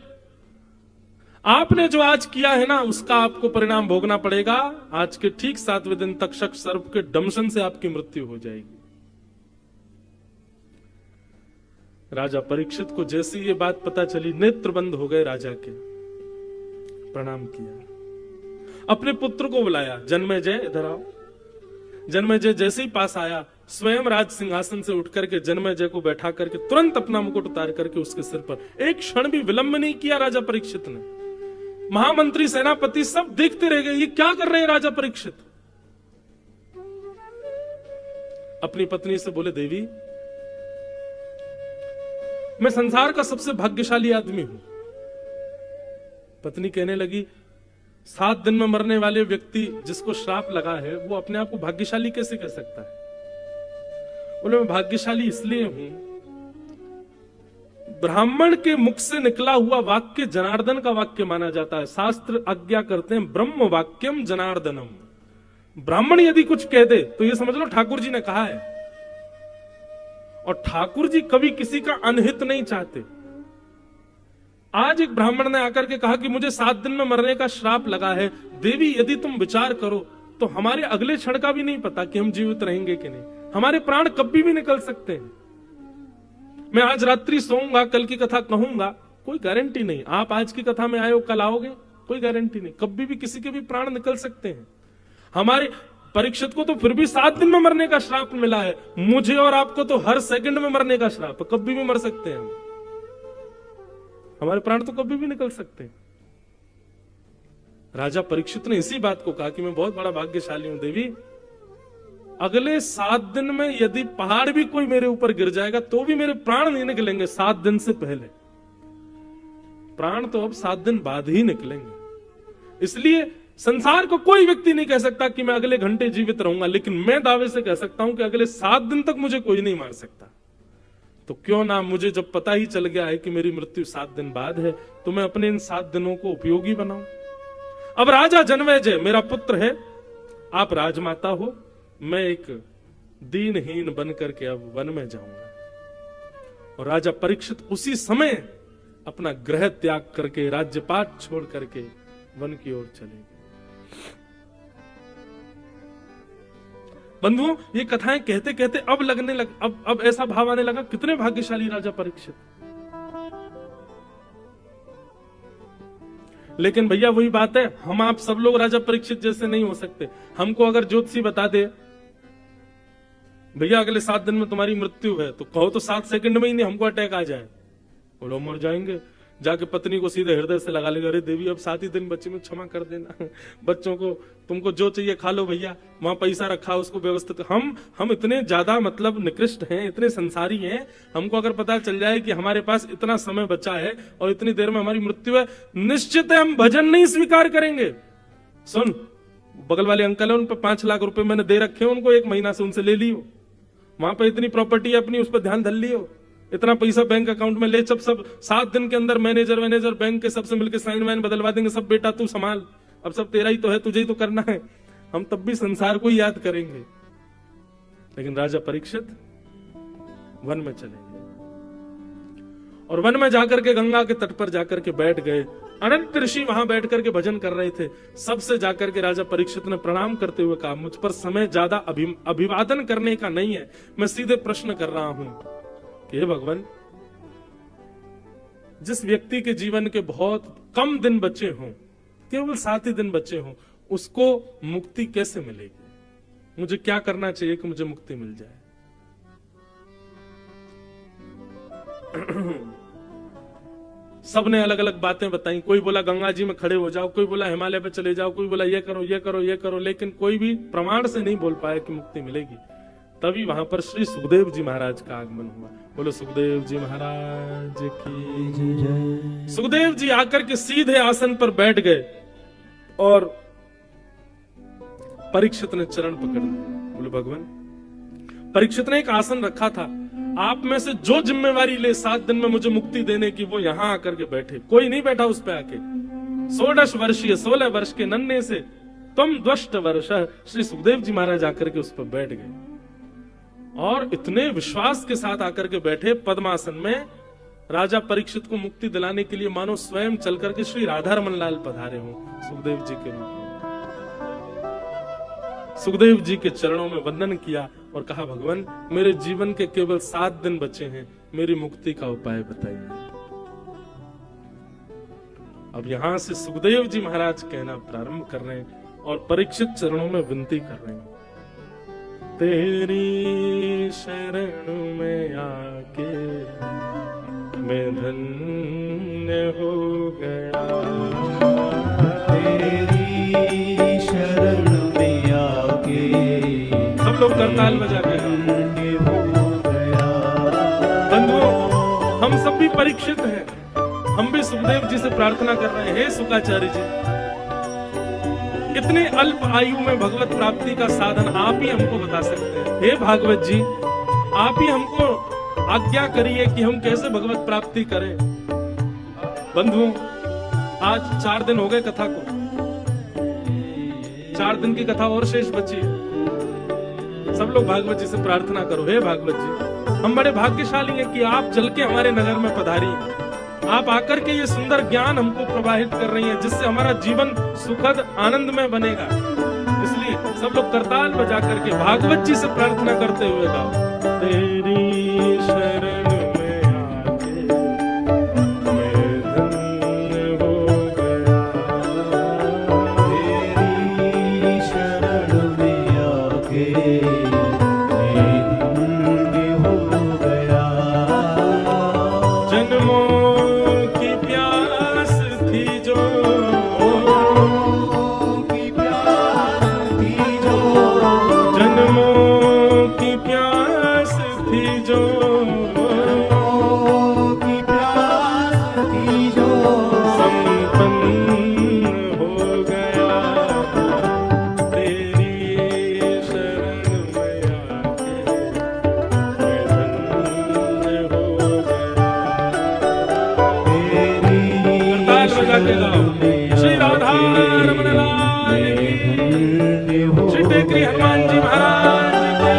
आपने जो आज किया है ना, उसका आपको परिणाम भोगना पड़ेगा। आज के ठीक 7वें दिन तक्षक सर्प के दंशन से आपकी मृत्यु हो जाएगी। राजा परीक्षित को जैसी ये बात पता चली, नेत्र बंद हो गए राजा के, प्रणाम किया, अपने पुत्र को बुलाया, जन्मेजय इधर आओ। जन्मेजय जैसे ही पास आया, स्वयं राज सिंहासन से उठ करके जन्मेजय को बैठा करके तुरंत अपना मुकुट उतार करके उसके सिर पर, एक क्षण भी विलंब नहीं किया राजा परीक्षित ने। महामंत्री, सेनापति सब देखते रह गए, ये क्या कर रहे हैं राजा परीक्षित। अपनी पत्नी से बोले, देवी मैं संसार का सबसे भाग्यशाली आदमी हूं। पत्नी कहने लगी, 7 दिन में मरने वाले व्यक्ति जिसको श्राप लगा है, वो अपने आप को भाग्यशाली कैसे कह सकता है। बोले, मैं भाग्यशाली इसलिए हूं, ब्राह्मण के मुख से निकला हुआ वाक्य जनार्दन का वाक्य माना जाता है। शास्त्र आज्ञा करते हैं, ब्रह्म वाक्यम जनार्दनम। ब्राह्मण यदि कुछ कह दे तो ये समझ लो ठाकुर जी ने कहा है। और ठाकुर जी कभी किसी का अनहित नहीं चाहते। आज एक ब्राह्मण ने आकर के कहा कि मुझे 7 दिन में मरने का श्राप लगा है, देवी यदि तुम विचार करो तो हमारे अगले क्षण का भी नहीं पता कि हम जीवित रहेंगे कि नहीं, हमारे प्राण कभी भी निकल सकते हैं। मैं आज रात्रि सोऊंगा, कल की कथा कहूंगा, कोई गारंटी नहीं। आप आज की कथा में आए हो, कल आओगे, कोई गारंटी नहीं। कभी भी किसी के भी प्राण निकल सकते हैं। हमारे परीक्षित को तो फिर भी 7 दिन में मरने का श्राप मिला है, मुझे और आपको तो हर सेकंड में मरने का श्राप, कभी भी मर सकते हैं हम। हमारे प्राण तो कभी भी निकल सकते हैं। राजा परीक्षित ने इसी बात को कहा कि मैं बहुत बड़ा भाग्यशाली हूं देवी, अगले 7 दिन में यदि पहाड़ भी कोई मेरे ऊपर गिर जाएगा तो भी मेरे प्राण नहीं निकलेंगे 7 दिन से पहले। प्राण तो अब 7 दिन बाद ही निकलेंगे। इसलिए संसार को कोई व्यक्ति नहीं कह सकता कि मैं अगले घंटे जीवित रहूंगा, लेकिन मैं दावे से कह सकता हूं कि अगले 7 दिन तक मुझे कोई नहीं मार सकता। तो क्यों ना, मुझे जब पता ही चल गया है कि मेरी मृत्यु 7 दिन बाद है, तो मैं अपने इन 7 दिनों को उपयोगी बनाऊं। अब राजा जन्मेजय मेरा पुत्र है, आप राजमाता हो, मैं एक दीनहीन बन करके अब वन में जाऊंगा। और राजा परीक्षित उसी समय अपना गृह त्याग करके, राज्यपाट छोड़ करके वन की ओर चले गए। बंधुओं, ये कथाएं कहते कहते अब लगने लग, अब ऐसा भाव आने लगा, कितने भाग्यशाली राजा परीक्षित। लेकिन भैया वही बात है, हम आप सब लोग राजा परीक्षित जैसे नहीं हो सकते। हमको अगर ज्योतिषी बता दे भैया अगले 7 दिन में तुम्हारी मृत्यु है, तो कहो तो 7 सेकंड में ही नहीं हमको अटैक आ जाए, बोलो मर जाएंगे, जाके पत्नी को सीधे हृदय से लगा लेगा, अरे देवी अब 7 ही दिन बच्चे में क्षमा कर देना, बच्चों को तुमको जो चाहिए खा लो भैया, वहां पैसा रखा उसको व्यवस्थित। हम इतने ज्यादा मतलब निकृष्ट हैं, इतने संसारी हैं, हमको अगर पता चल जाए कि हमारे पास इतना समय बचा है और इतनी देर में हमारी मृत्यु है, निश्चित है हम भजन नहीं स्वीकार करेंगे। सुन, बगल वाले अंकल है, उन पर 5 लाख रुपए मैंने दे रखे हैं उनको, 1 महीना से उनसे ले लियो, वहां पे इतनी प्रॉपर्टी अपनी, उस पर ध्यान धर लियो, इतना पैसा बैंक अकाउंट में ले, सब 7 दिन के अंदर मैनेजर बैंक के सबसे मिलकर साइन वाइन बदलवा देंगे, सब बेटा तू संभाल, अब सब तेरा ही तो है, तुझे ही तो करना है। हम तब भी संसार को ही याद करेंगे। लेकिन राजा परीक्षित वन में चले गए और वन में जाकर के गंगा के तट पर जाकर के बैठ गए। अनंत ऋषि वहां बैठ करके भजन कर रहे थे। सबसे जाकर के राजा परीक्षित ने प्रणाम करते हुए कहा, मुझ पर समय ज्यादा अभिवादन करने का नहीं है, मैं सीधे प्रश्न कर रहा हूं कि हे भगवान, जिस व्यक्ति के जीवन के बहुत कम दिन बचे हों, केवल 7 ही दिन बचे हों, उसको मुक्ति कैसे मिलेगी? मुझे क्या करना चाहिए कि मुझे मुक्ति मिल जाए? सबने अलग अलग बातें बताई। कोई बोला गंगा जी में खड़े हो जाओ, कोई बोला हिमालय पे चले जाओ, कोई बोला ये करो ये करो ये करो, लेकिन कोई भी प्रमाण से नहीं बोल पाया कि मुक्ति मिलेगी। तभी वहां पर श्री सुखदेव जी महाराज का आगमन हुआ। बोलो सुखदेव जी महाराज की जय। सुखदेव जी आकर के सीधे आसन पर बैठ गए और परीक्षित ने चरण पकड़ लिया। बोले भगवान, परीक्षित ने एक आसन रखा था, आप में से जो जिम्मेवारी ले 7 दिन में मुझे मुक्ति देने की, वो यहां आकर के बैठे। कोई नहीं बैठा उस पे आके। 16 वर्ष के नन्हे से तुम द्वष्ट वर्ष, श्री सुखदेव जी महाराज आकर के उस पर बैठ गए और इतने विश्वास के साथ आकर के बैठे पद्मासन में। राजा परीक्षित को मुक्ति दिलाने के लिए मानो स्वयं चल करके श्री राधा रमन लाल पधारे हो सुखदेव जी के रूप में। सुखदेव जी के चरणों में वंदन किया और कहा, भगवान मेरे जीवन के केवल 7 दिन बचे हैं, मेरी मुक्ति का उपाय बताइए। अब यहां से सुखदेव जी महाराज कहना प्रारंभ कर रहे हैं और परीक्षित चरणों में विनती कर रहे हैं, तेरी शरण में आके मैं धन्य हो गया, तेरी शरण में आके सब लोग करताल बजा के बंधुओं, हम सब भी परीक्षित हैं। हम भी सुखदेव जी से प्रार्थना कर रहे हैं, हे सुखाचार्य जी, इतने अल्प आयु में भगवत प्राप्ति का साधन आप ही हमको बता सकते हैं। हे भागवत जी, आप ही हमको आज्ञा करिए कि हम कैसे भगवत प्राप्ति करें। बंधुओं, आज 4 दिन हो गए कथा को, 4 दिन की कथा और शेष बची है। सब लोग भागवत जी से प्रार्थना करो, हे भागवत जी, हम बड़े भाग्यशाली हैं कि आप चल के हमारे नगर में पधारी, आप आकर के ये सुंदर ज्ञान हमको प्रवाहित कर रही हैं, जिससे हमारा जीवन सुखद आनंद में बनेगा। इसलिए सब लोग करताल बजा करके भागवत जी से प्रार्थना करते हुए गाओ, तेरी शरण में आके मैं धन्य हो गया, तेरी शरण में आके मैं धन्य हो गया। जन्मों की प्यास थी जो, की प्यास थी जो, जन्मों की प्यास थी जो, की प्यास थी जो, संपन्न हो गया, तेरी शरण में आके मैं धन्य हो गया। ताल बजा के गाओ, श्री राधा रमन लाल की, श्री टेकरी हनुमान जी महाराज की।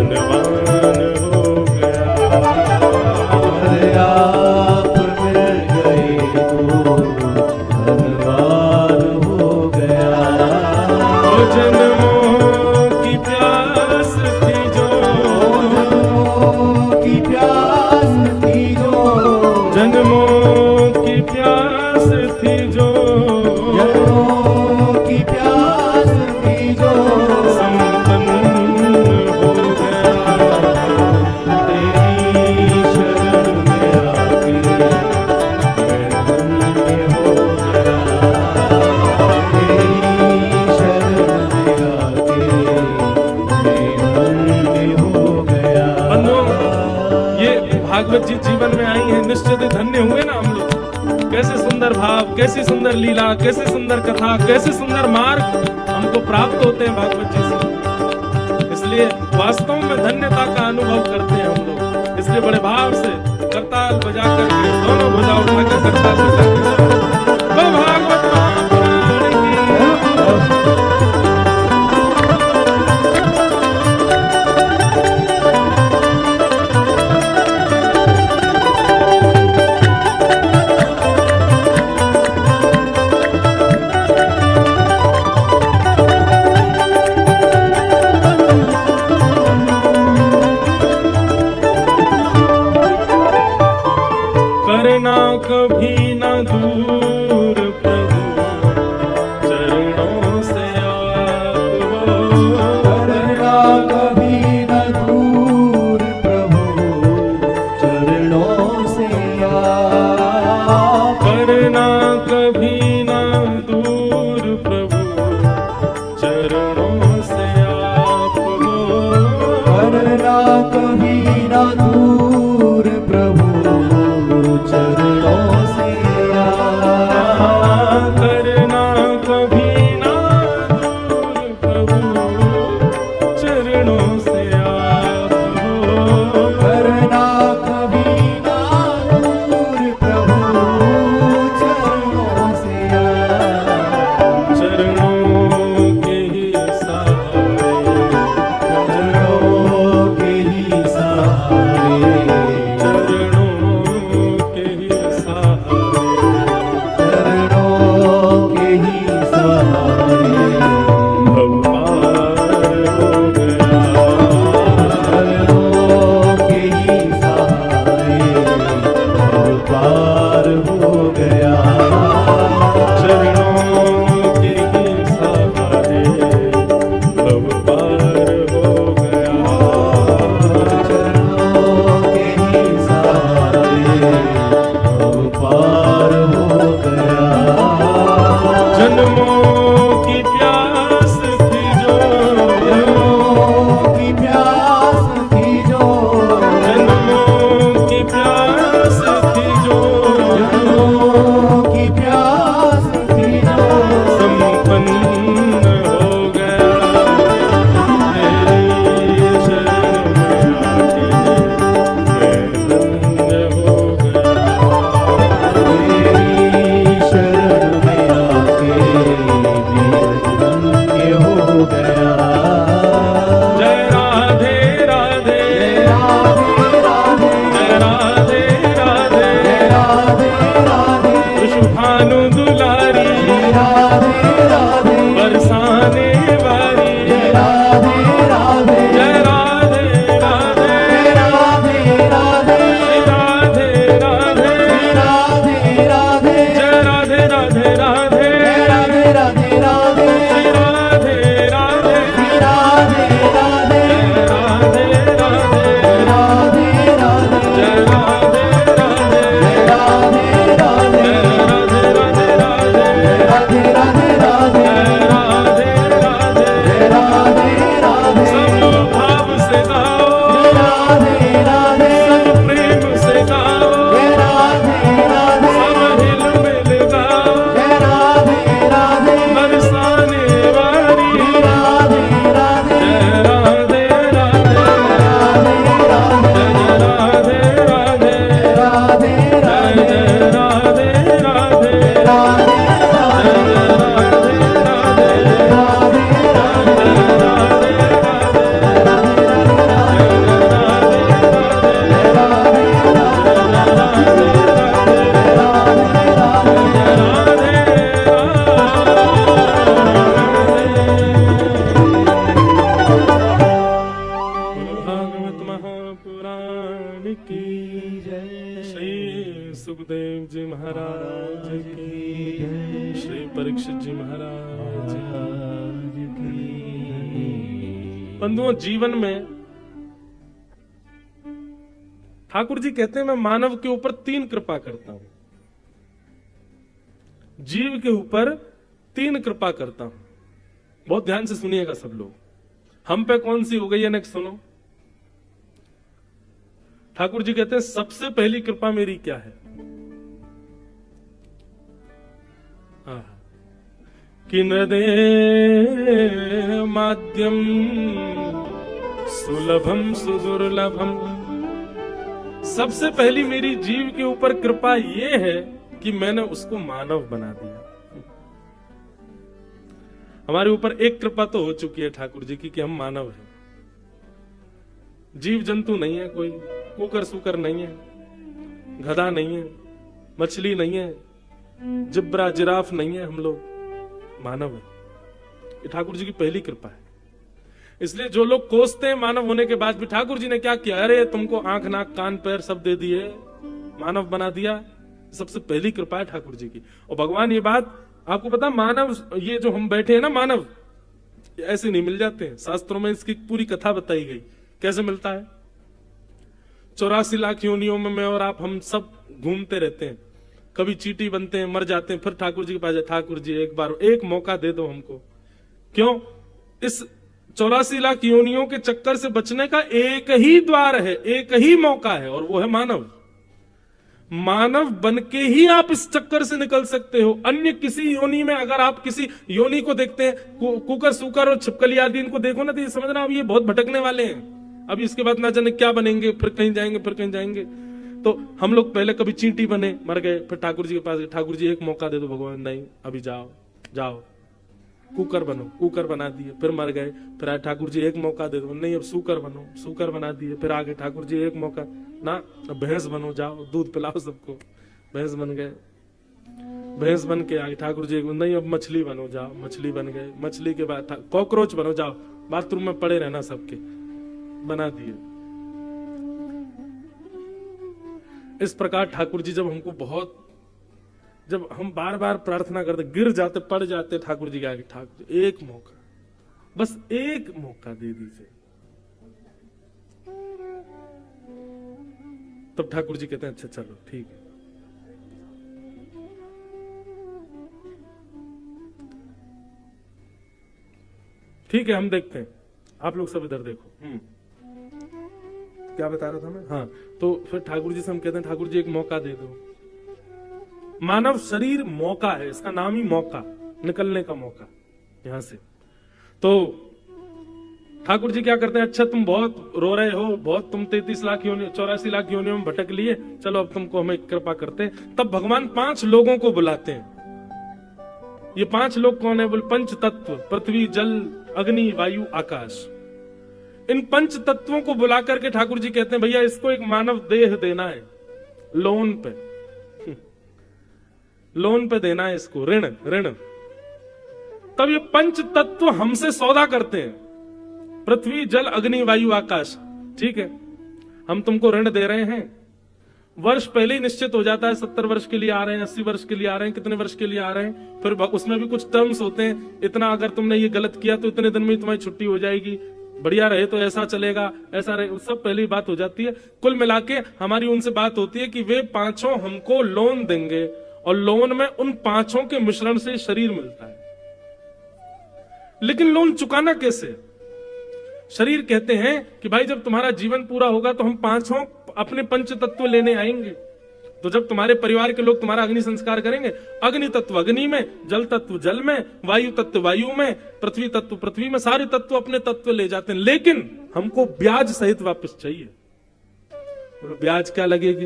धनवान हो गया। अरे आप मिल गए तो धनवान हो गया। ओ जन्मों की प्यास थी जो, जन्मों की प्यास थी जो, जन्मों की प्यास थी जो, जन्मों की प्यास थी जो, संपन्न हो गया। तेरी शरण में आके मैं धन्य हो गया। तेरी शरण में आके मैं धन्य हो गया। बंधुओं, ये भागवत जी जीवन में आई है, निश्चित ही धन्य हुए ना हम लोग। कैसे सुंदर भाव, कैसी सुंदर लीला, कैसी सुंदर कथा, कैसे सुंदर मार्ग हमको प्राप्त होते हैं भागवत जी से। इसलिए वास्तव में धन्यता का अनुभव करते हैं हम लोग। इसलिए बड़े भाव से करताल बजा करके, दोनों भुजा उठाकर करताल बजा करके भागवत महापुराण की। करना कभी न दूर प्रभु चरणों से आप हो। करना कभी न दूर प्रभु चरणों से आप। करना कभी न दूर प्रभु चरणों से आप हो। करना कभी न दूर प्रभु चरणों से आप। करना कभी न दूर प्रभु चरणों से आप हो। करना कभी न दूर प्रभु चरणों से आप। चरणों के ही सहारे, चरणों के ही सहारे की जय। श्री सुखदेव जी महाराज की जय। श्री परीक्षित जी महाराज की। बंधुओं, जीवन में ठाकुर जी कहते हैं मैं मानव के ऊपर 3 कृपा करता हूं, जीव के ऊपर 3 कृपा करता हूं। बहुत ध्यान से सुनिएगा सब लोग। हम पे कौन सी हो गई है नेक्स्ट सुनो। ठाकुर जी कहते हैं सबसे पहली कृपा मेरी क्या है? कि हृदय माध्यम सुलभम सुदुर्लभम। सबसे पहली मेरी जीव के ऊपर कृपा यह है कि मैंने उसको मानव बना दिया। हमारे ऊपर एक कृपा तो हो चुकी है ठाकुर जी की कि हम मानव हैं, जीव जंतु नहीं है, कोई कुकर सुकर नहीं है, गधा नहीं है, मछली नहीं है, जिब्रा जिराफ नहीं है, हम लोग मानव है। ये ठाकुर जी की पहली कृपा है। इसलिए जो लोग कोसते हैं मानव होने के बाद भी, ठाकुर जी ने क्या किया, अरे तुमको आंख नाक कान पैर सब दे दिए, मानव बना दिया। सबसे पहली कृपा है ठाकुर जी की। और भगवान ये बात आपको पता, मानव ये जो हम बैठे हैं ना, मानव ऐसे नहीं मिल जाते हैं। शास्त्रों में इसकी पूरी कथा बताई गई कैसे मिलता है। 84 लाख योनियों में मैं और आप हम सब घूमते रहते हैं, कभी चींटी बनते हैं, मर जाते हैं, फिर ठाकुर जी के पास जाए, ठाकुर जी एक बार एक मौका दे दो हमको। क्यों? इस 84 लाख योनियों के चक्कर से बचने का एक ही द्वार है, एक ही मौका है, और वो है मानव। मानव बनके ही आप इस चक्कर से निकल सकते हो। अन्य किसी योनि में अगर आप किसी योनि को देखते हैं, कुकर सुकर और छिपकली आदि इनको देखो ना, तो ये समझना अब ये बहुत भटकने वाले हैं, अब इसके बाद ना जाने क्या बनेंगे, फिर कहीं जाएंगे फिर कहीं जाएंगे। तो हम लोग पहले कभी चींटी बने, मर गए, फिर ठाकुर जी के पास गए, ठाकुर जी एक मौका दे दो भगवान। नहीं, अभी जाओ जाओ कुकर बनो, कुकर बना दिए, फिर मर गए, फिर आए ठाकुर जी एक मौका दे दो, नहीं अब सूकर बनो, सूकर बना दिए, फिर आगे ठाकुर जी एक मौका, ना अब भैंस बनो, जाओ दूध पिलाओ सबको, भैंस बन गए, भैंस बन के आगे ठाकुर जी नहीं अब मछली बनो, जाओ मछली बन गए, मछली के बाद कॉकरोच बनो, जाओ बाथरूम में पड़े रहना सबके, बना दिए। इस प्रकार ठाकुर जी जब हमको बहुत, जब हम बार बार प्रार्थना करते, गिर जाते, पड़ जाते ठाकुर जी के आगे, ठाकुर जी एक मौका, बस एक मौका दे दीजिए, तब ठाकुर जी कहते हैं अच्छा चलो ठीक है। ठीक है, हम देखते हैं, आप लोग सब इधर देखो। क्या बता रहा था मैं? हाँ, तो फिर ठाकुर जी से हम कहते हैं ठाकुर जी एक मौका दे दो। मानव शरीर मौका है, इसका नाम ही मौका, निकलने का मौका यहां से। तो ठाकुर जी क्या करते हैं, अच्छा तुम बहुत रो रहे हो, बहुत तुम 33 लाख योनि 84 लाख योनियों में भटक लिए, चलो अब तुमको हमें कृपा करते हैं। तब भगवान 5 लोगों को बुलाते हैं। ये 5 लोग कौन है? बोल पंच तत्व, पृथ्वी जल अग्नि वायु आकाश। इन 5 तत्वों को बुला करके ठाकुर जी कहते हैं भैया इसको एक मानव देह देना है, लोन पे, लोन पे देना है इसको, ऋण ऋण। तब ये 5 तत्व हमसे सौदा करते हैं, पृथ्वी जल अग्नि वायु आकाश। ठीक है, हम तुमको ऋण दे रहे हैं, वर्ष पहले ही निश्चित हो जाता है, 70 वर्ष के लिए आ रहे हैं, 80 वर्ष के लिए आ रहे हैं, कितने वर्ष के लिए आ रहे हैं, फिर उसमें भी कुछ टर्म्स होते हैं, इतना अगर तुमने ये गलत किया तो इतने दिन में तुम्हारी छुट्टी हो जाएगी, बढ़िया रहे तो ऐसा चलेगा, ऐसा रहे, सब पहले ही बात हो जाती है। कुल मिला के हमारी उनसे बात होती है कि वे 5 हमको लोन देंगे, और लोन में उन 5 के मिश्रण से शरीर मिलता है। लेकिन लोन चुकाना कैसे? शरीर कहते हैं कि भाई जब तुम्हारा जीवन पूरा होगा तो हम 5 अपने पंच तत्व लेने आएंगे। तो जब तुम्हारे परिवार के लोग तुम्हारा अग्नि संस्कार करेंगे, अग्नि तत्व अग्नि में, जल तत्व जल में, वायु तत्व वायु में, पृथ्वी तत्व पृथ्वी में, सारे तत्व अपने तत्व ले जाते हैं। लेकिन हमको ब्याज सहित वापस चाहिए। बोले ब्याज क्या लगेगी?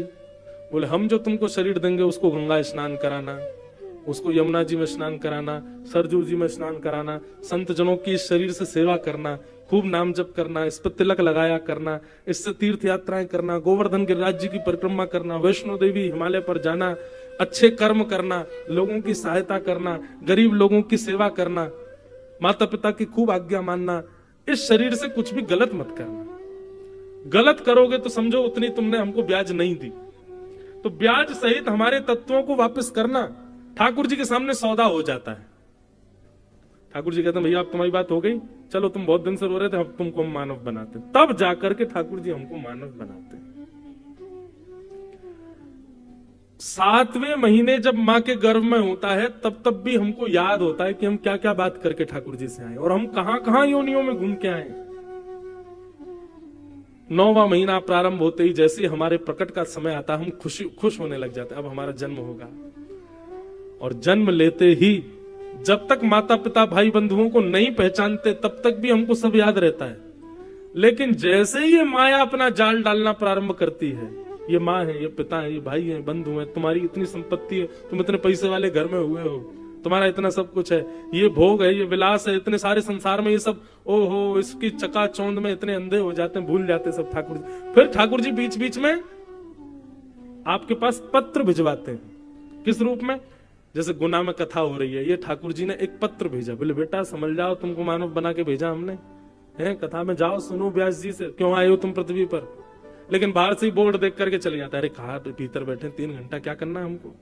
बोले हम जो तुमको शरीर देंगे उसको गंगा स्नान कराना, उसको यमुना जी में स्नान कराना, सरजू जी में स्नान कराना, संत जनों की इस शरीर से सेवा करना, खूब नाम जप करना, इस पर तिलक लगाया करना, इससे तीर्थ यात्राएं करना, गोवर्धन गिरिराज जी की परिक्रमा करना, वैष्णो देवी हिमालय पर जाना, अच्छे कर्म करना, लोगों की सहायता करना, गरीब लोगों की सेवा करना, माता पिता की खूब आज्ञा मानना, इस शरीर से कुछ भी गलत मत करना। गलत करोगे तो समझो उतनी तुमने हमको ब्याज नहीं दी। तो ब्याज सहित हमारे तत्वों को वापस करना ठाकुर जी के सामने सौदा हो जाता है। ठाकुर जी कहते हैं भैया अब तुम्हारी बात हो गई, चलो तुम बहुत दिन से रो रहे थे, अब तुमको हम मानव बनाते। तब जाकर के ठाकुर जी हमको मानव बनाते। 7वें महीने जब मां के गर्भ में होता है तब भी हमको याद होता है कि हम क्या क्या बात करके ठाकुर जी से आए और हम कहां कहां योनियों में घूम के आए। 9वां महीना प्रारंभ होते ही जैसे हमारे प्रकट का समय आता हम खुश होने लग जाते, अब हमारा जन्म होगा। और जन्म लेते ही जब तक माता पिता भाई बंधुओं को नहीं पहचानते तब तक भी हमको सब याद रहता है, लेकिन जैसे ही ये माया अपना जाल डालना प्रारंभ करती है, ये माँ है, ये पिता है, ये भाई है, बंधु है, तुम्हारी इतनी संपत्ति है, तुम इतने पैसे वाले घर में हुए हो, तुम्हारा इतना सब कुछ है, ये भोग है, ये विलास है, इतने सारे संसार में ये सब, ओहो इसकी चकाचौंध में इतने अंधे हो जाते हैं, भूल जाते हैं सब ठाकुर जी। फिर ठाकुर जी बीच बीच में आपके पास पत्र भिजवाते हैं। किस रूप में? जैसे गुना में कथा हो रही है, ये ठाकुर जी ने एक पत्र भेजा, बोले बेटा समझ जाओ तुमको मानव बना के भेजा हमने, है कथा में जाओ सुनो व्यास जी से, क्यों आए हो तुम पृथ्वी पर। लेकिन बाहर से ही बोर्ड देख करके चले जाता है, अरे कहा भीतर बैठे 3 घंटा क्या करना है हमको।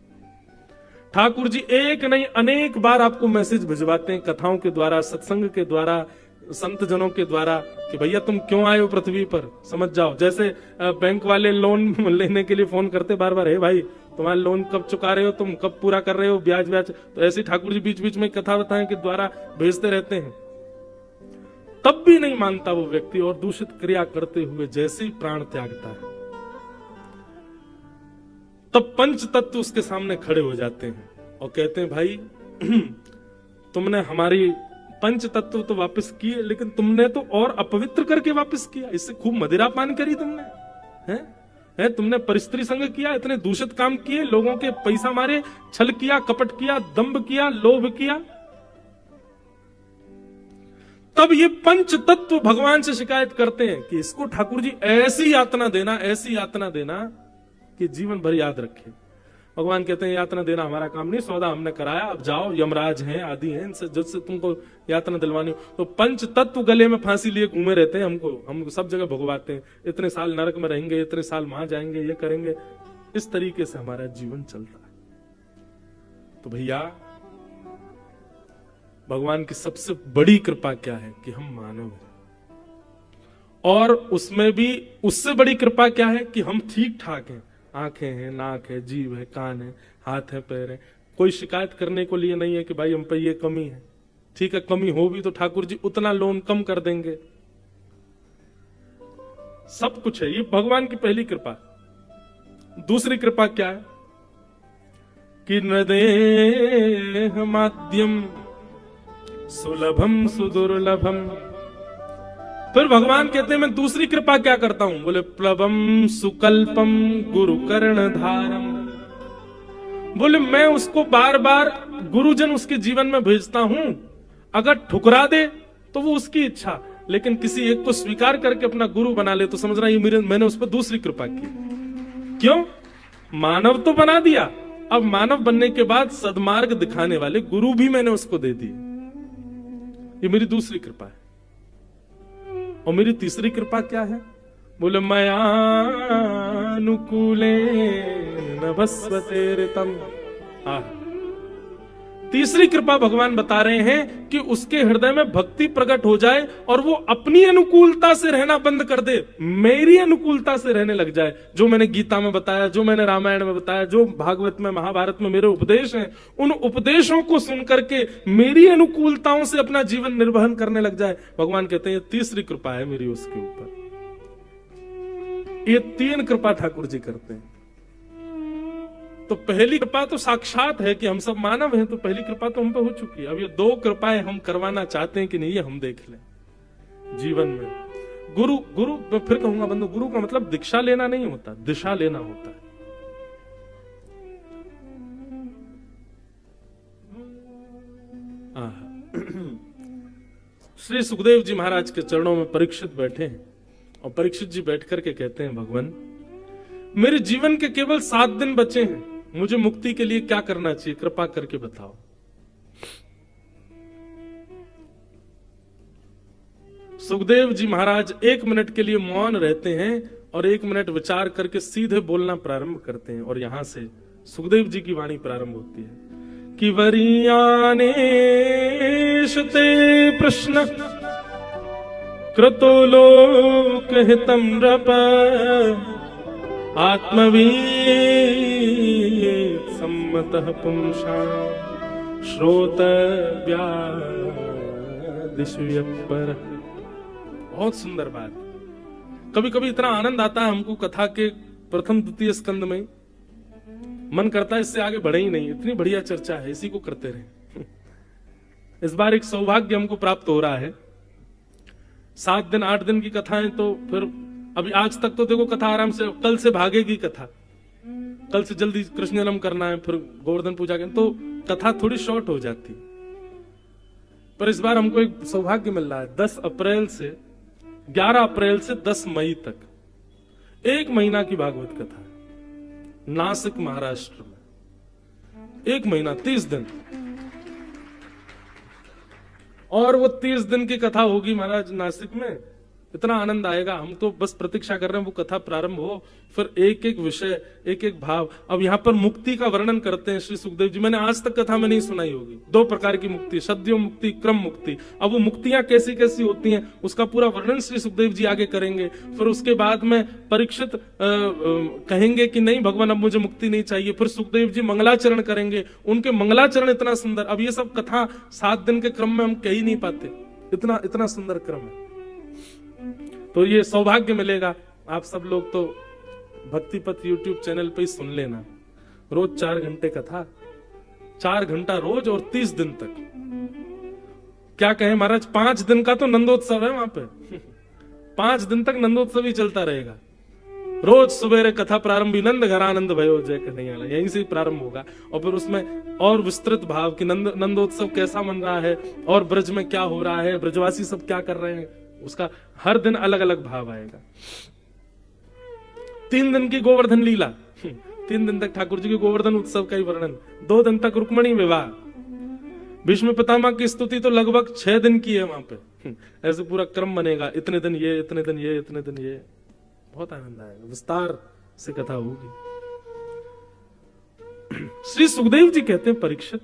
ठाकुर जी एक नहीं अनेक बार आपको मैसेज भिजवाते हैं कथाओं के द्वारा, सत्संग के द्वारा, संत जनों के द्वारा कि भैया तुम क्यों आए हो पृथ्वी पर, समझ जाओ। जैसे बैंक वाले लोन लेने के लिए फोन करते बार बार, हे भाई तुम्हारा लोन कब चुका रहे हो, तुम कब पूरा कर रहे हो, ब्याज ब्याज। तो ऐसे ठाकुर जी बीच बीच में कथा बताएं के द्वारा भेजते रहते हैं। तब भी नहीं मानता वो व्यक्ति और दूषित क्रिया करते हुए जैसे ही प्राण त्यागता है तब पंच तत्व उसके सामने खड़े हो जाते हैं और कहते हैं भाई तुमने हमारी पंच तत्व तो वापस किए, लेकिन तुमने तो और अपवित्र करके वापस किया, इससे खूब मदिरा पान करी तुमने, हैं? तुमने परिस्त्री संग किया, इतने दूषित काम किए, लोगों के पैसा मारे, छल किया, कपट किया, दंभ किया, लोभ किया। तब ये पंच तत्व भगवान से शिकायत करते हैं कि इसको ठाकुर जी ऐसी यातना देना, ऐसी यातना देना कि जीवन भर याद रखे। भगवान कहते हैं यातना देना हमारा काम नहीं, सौदा हमने कराया, अब जाओ, यमराज हैं, आदि हैं, इनसे जिससे तुमको यातना दिलवानी हो। तो पंच तत्व गले में फांसी लिए घूमे रहते हैं, हमको सब जगह भगवाते हैं, इतने साल नरक में रहेंगे, इतने साल वहां जाएंगे, ये करेंगे। इस तरीके से हमारा जीवन चलता है। तो भैया भगवान की सबसे बड़ी कृपा क्या है कि हम मानव हैं, और उसमें भी उससे बड़ी कृपा क्या है कि हम ठीक ठाक हैं, आंखें हैं, नाक है, जीभ है, कान है, हाथ है, पैर है। कोई शिकायत करने को लिए नहीं है कि भाई हम पे ये कमी है। ठीक है, कमी हो भी तो ठाकुर जी उतना लोन कम कर देंगे। सब कुछ है, ये भगवान की पहली कृपा। दूसरी कृपा क्या है कि न देह माध्यम सुलभम सुदुर्लभम। फिर भगवान कहते हैं मैं दूसरी कृपा क्या करता हूं, बोले प्लवम सुकल्पम गुरु कर्ण धारम। बोले मैं उसको बार बार गुरुजन उसके जीवन में भेजता हूं, अगर ठुकरा दे तो वो उसकी इच्छा, लेकिन किसी एक को स्वीकार करके अपना गुरु बना ले तो समझना ये मैंने उस पर दूसरी कृपा की। क्यों? मानव तो बना दिया, अब मानव बनने के बाद सदमार्ग दिखाने वाले गुरु भी मैंने उसको दे दिए। ये मेरी दूसरी कृपा है। और मेरी तीसरी कृपा क्या है, बोले मयानुकूले नभस्वतेरितम। तीसरी कृपा भगवान बता रहे हैं कि उसके हृदय में भक्ति प्रकट हो जाए और वो अपनी अनुकूलता से रहना बंद कर दे, मेरी अनुकूलता से रहने लग जाए। जो मैंने गीता में बताया, जो मैंने रामायण में बताया, जो भागवत में, महाभारत में मेरे उपदेश हैं, उन उपदेशों को सुन करके मेरी अनुकूलताओं से अपना जीवन निर्वहन करने लग जाए। भगवान कहते हैं तीसरी कृपा है मेरी उसके ऊपर। ये 3 कृपा ठाकुर जी करते हैं। तो पहली कृपा तो साक्षात है कि हम सब मानव हैं, तो पहली कृपा तो हम पे हो चुकी है। अब ये 2 कृपाएं हम करवाना चाहते हैं कि नहीं, ये हम देख लें जीवन में। गुरु मैं फिर कहूंगा बंधु, गुरु का मतलब दीक्षा लेना नहीं होता, दिशा लेना होता है। श्री सुखदेव जी महाराज के चरणों में परीक्षित बैठे हैं और परीक्षित जी बैठ करके कहते हैं भगवान मेरे जीवन के केवल 7 दिन बचे हैं, मुझे मुक्ति के लिए क्या करना चाहिए, कृपा करके बताओ। सुखदेव जी महाराज 1 मिनट के लिए मौन रहते हैं और 1 मिनट विचार करके सीधे बोलना प्रारंभ करते हैं। और यहां से सुखदेव जी की वाणी प्रारंभ होती है कि वरीयानेश ते प्रश्न कृतो लोक हितम नृप आत्मवीत सम्मतः पुंसा श्रोतव्या दिश्यपर। बहुत सुंदर बात। कभी कभी इतना आनंद आता है हमको कथा के प्रथम द्वितीय स्कंद में, मन करता है इससे आगे बढ़े ही नहीं, इतनी बढ़िया चर्चा है, इसी को करते रहे। इस बार एक सौभाग्य हमको प्राप्त हो रहा है। 7 दिन 8 दिन की कथाएं, तो फिर अभी आज तक तो देखो कथा आराम से, कल से भागेगी कथा, कल से जल्दी कृष्ण जन्म करना है, फिर गोवर्धन पूजा करना, तो कथा थोड़ी शॉर्ट हो जाती। पर इस बार हमको एक सौभाग्य मिल रहा है। 10 अप्रैल से 11 अप्रैल से 10 मई तक 1 महीना की भागवत कथा है नासिक महाराष्ट्र में। 1 महीना 30 दिन, और वो 30 दिन की कथा होगी महाराज नासिक में। इतना आनंद आएगा। हम तो बस प्रतीक्षा कर रहे हैं वो कथा प्रारंभ हो, फिर एक एक विषय, एक एक भाव। अब यहाँ पर मुक्ति का वर्णन करते हैं श्री सुखदेव जी। मैंने आज तक कथा में नहीं सुनाई होगी। 2 प्रकार की मुक्ति, सद्यो मुक्ति, क्रम मुक्ति। अब वो मुक्तियां कैसी कैसी होती हैं उसका पूरा वर्णन श्री सुखदेव जी आगे करेंगे। फिर उसके बाद में परीक्षित कहेंगे कि नहीं भगवान अब मुझे मुक्ति नहीं चाहिए। फिर सुखदेव जी मंगलाचरण करेंगे। उनके मंगलाचरण इतना सुंदर, अब ये सब कथा 7 दिन के क्रम में हम कह ही नहीं पाते, इतना इतना सुंदर क्रम है। तो ये सौभाग्य मिलेगा। आप सब लोग तो भक्ति पथ यूट्यूब चैनल पे ही सुन लेना। रोज 4 घंटे कथा, 4 घंटा रोज, और 30 दिन तक। क्या कहें महाराज, 5 दिन का तो नंदोत्सव है वहां पे। 5 दिन तक नंदोत्सव ही चलता रहेगा। रोज सुबेरे कथा प्रारंभी नंद घरानंद भयो जय कन्हैया, यहीं से ही प्रारंभ होगा। और फिर उसमें और विस्तृत भाव कि नंदोत्सव कैसा मन रहा है और ब्रज में क्या हो रहा है, ब्रजवासी सब क्या कर रहे हैं, उसका हर दिन अलग अलग भाव आएगा। 3 दिन की गोवर्धन लीला, 3 दिन तक ठाकुर जी के गोवर्धन उत्सव का ही वर्णन। 2 दिन तक रुक्मणी विवाह, भीष्म पितामह की स्तुति तो लगभग 6 दिन की है वहां पे। ऐसे पूरा क्रम बनेगा, इतने दिन ये, इतने दिन ये, इतने दिन ये। बहुत आनंद आएगा, विस्तार से कथा होगी। श्री सुखदेव जी कहते हैं परीक्षित,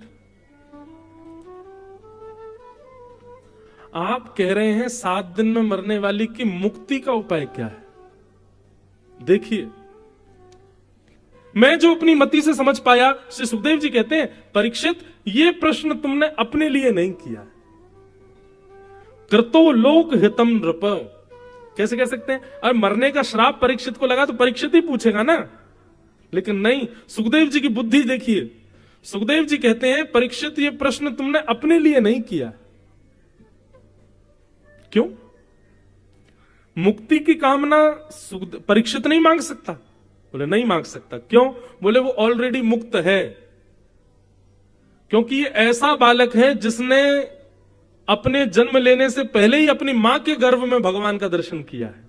आप कह रहे हैं 7 दिन में मरने वाली की मुक्ति का उपाय क्या है। देखिए, मैं जो अपनी मति से समझ पाया, श्री सुखदेव जी कहते हैं परीक्षित, ये प्रश्न तुमने अपने लिए नहीं किया। कृतो लोक हितम नृप, कैसे कह सकते हैं। अरे मरने का श्राप परीक्षित को लगा तो परीक्षित ही पूछेगा ना, लेकिन नहीं, सुखदेव जी की बुद्धि देखिए। सुखदेव जी कहते हैं परीक्षित, ये प्रश्न तुमने अपने लिए नहीं किया। क्यों? मुक्ति की कामना परीक्षित नहीं मांग सकता। बोले नहीं मांग सकता। क्यों? बोले वो ऑलरेडी मुक्त है। क्योंकि ये ऐसा बालक है जिसने अपने जन्म लेने से पहले ही अपनी मां के गर्भ में भगवान का दर्शन किया है।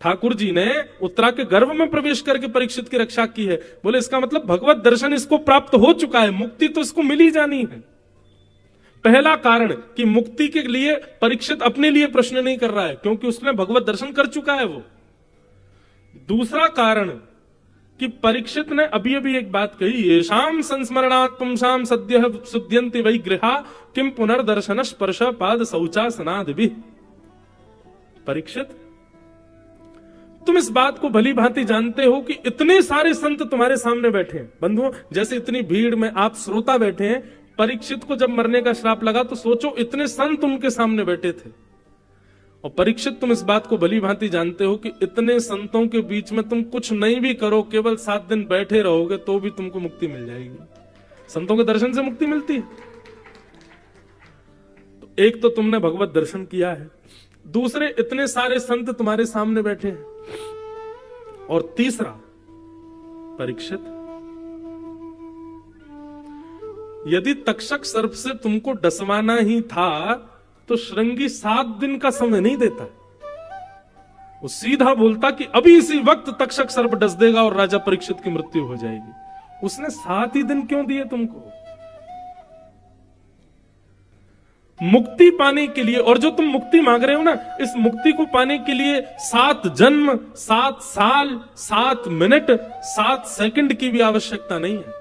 ठाकुर जी ने उत्तरा के गर्भ में प्रवेश करके परीक्षित की रक्षा की है। बोले इसका मतलब भगवत दर्शन इसको प्राप्त हो चुका है, मुक्ति तो इसको मिल ही जानी है। पहला कारण कि मुक्ति के लिए परीक्षित अपने लिए प्रश्न नहीं कर रहा है, क्योंकि उसने भगवत दर्शन कर चुका है वो। दूसरा कारण कि परीक्षित ने अभी अभी एक बात कही, येषाम संस्मरणात् पुंसाम सद्यः शुद्ध्यन्ति वै गृहा किम पुनर्दर्शन स्पर्श पाद शौचासनादि। परीक्षित, तुम इस बात को भली भांति जानते हो कि इतने सारे संत तुम्हारे सामने बैठे हैं। बंधुओं, जैसे इतनी भीड़ में आप श्रोता बैठे हैं, परीक्षित को जब मरने का श्राप लगा तो सोचो इतने संत उनके सामने बैठे थे। और परीक्षित, तुम इस बात को भली भांति जानते हो कि इतने संतों के बीच में तुम कुछ नहीं भी करो, केवल 7 दिन बैठे रहोगे तो भी तुमको मुक्ति मिल जाएगी। संतों के दर्शन से मुक्ति मिलती है। तो एक तो तुमने भगवत दर्शन किया है, दूसरे इतने सारे संत तुम्हारे सामने बैठे हैं, और तीसरा परीक्षित, यदि तक्षक सर्प से तुमको डसवाना ही था तो श्रृंगी 7 दिन का समय नहीं देता। वो सीधा बोलता कि अभी इसी वक्त तक्षक सर्प डस देगा और राजा परीक्षित की मृत्यु हो जाएगी। उसने 7 ही दिन क्यों दिए तुमको? मुक्ति पाने के लिए, और जो तुम मुक्ति मांग रहे हो ना, इस मुक्ति को पाने के लिए 7 जन्म, 7 साल, 7 मिनट, 7 सेकंड की भी आवश्यकता नहीं है।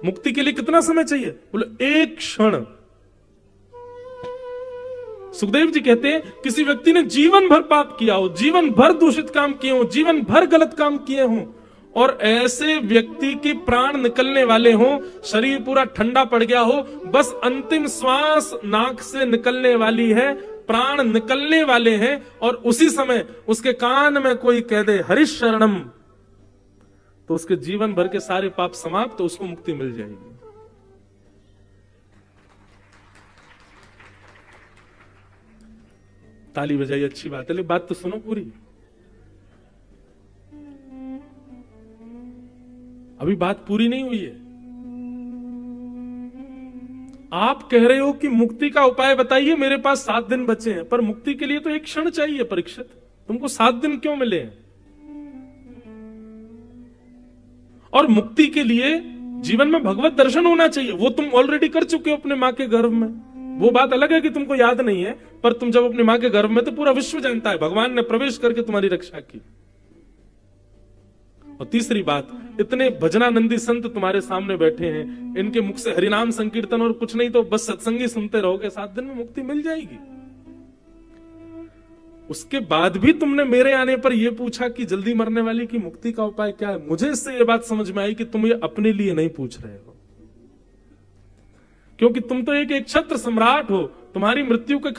मुक्ति के लिए कितना समय चाहिए? बोले एक क्षण। सुखदेव जी कहते हैं किसी व्यक्ति ने जीवन भर पाप किया हो, जीवन भर दूषित काम किए हो, जीवन भर गलत काम किए हो, और ऐसे व्यक्ति के प्राण निकलने वाले हो, शरीर पूरा ठंडा पड़ गया हो, बस अंतिम श्वास नाक से निकलने वाली है, प्राण निकलने वाले हैं, और उसी समय उसके कान में कोई कह दे हरिश शरणम, तो उसके जीवन भर के सारे पाप समाप्त, तो उसको मुक्ति मिल जाएगी। ताली बजाई, अच्छी बात है, लेकिन बात तो सुनो पूरी। अभी बात पूरी नहीं हुई है। आप कह रहे हो कि मुक्ति का उपाय बताइए, मेरे पास 7 दिन बचे हैं, पर मुक्ति के लिए तो एक क्षण चाहिए परीक्षित, तुमको 7 दिन क्यों मिले हैं? और मुक्ति के लिए जीवन में भगवत दर्शन होना चाहिए, वो तुम ऑलरेडी कर चुके हो अपने मां के गर्भ में। वो बात अलग है कि तुमको याद नहीं है, पर तुम जब अपनी मां के गर्भ में, तो पूरा विश्व जानता है भगवान ने प्रवेश करके तुम्हारी रक्षा की। और तीसरी बात, इतने भजनानंदी संत तुम्हारे सामने बैठे हैं, इनके मुख से हरिनाम संकीर्तन और कुछ नहीं तो बस सत्संगी सुनते रहोगे, 7 दिन में मुक्ति मिल जाएगी। उसके बाद भी तुमने मेरे आने पर यह पूछा कि जल्दी मरने वाली की मुक्ति का उपाय क्या है। मुझे इससे यह बात समझ में आई कि तुम ये अपने लिए नहीं पूछ रहे हो, क्योंकि तुम तो एक क्षत्र सम्राट हो, तुम्हारी मृत्यु के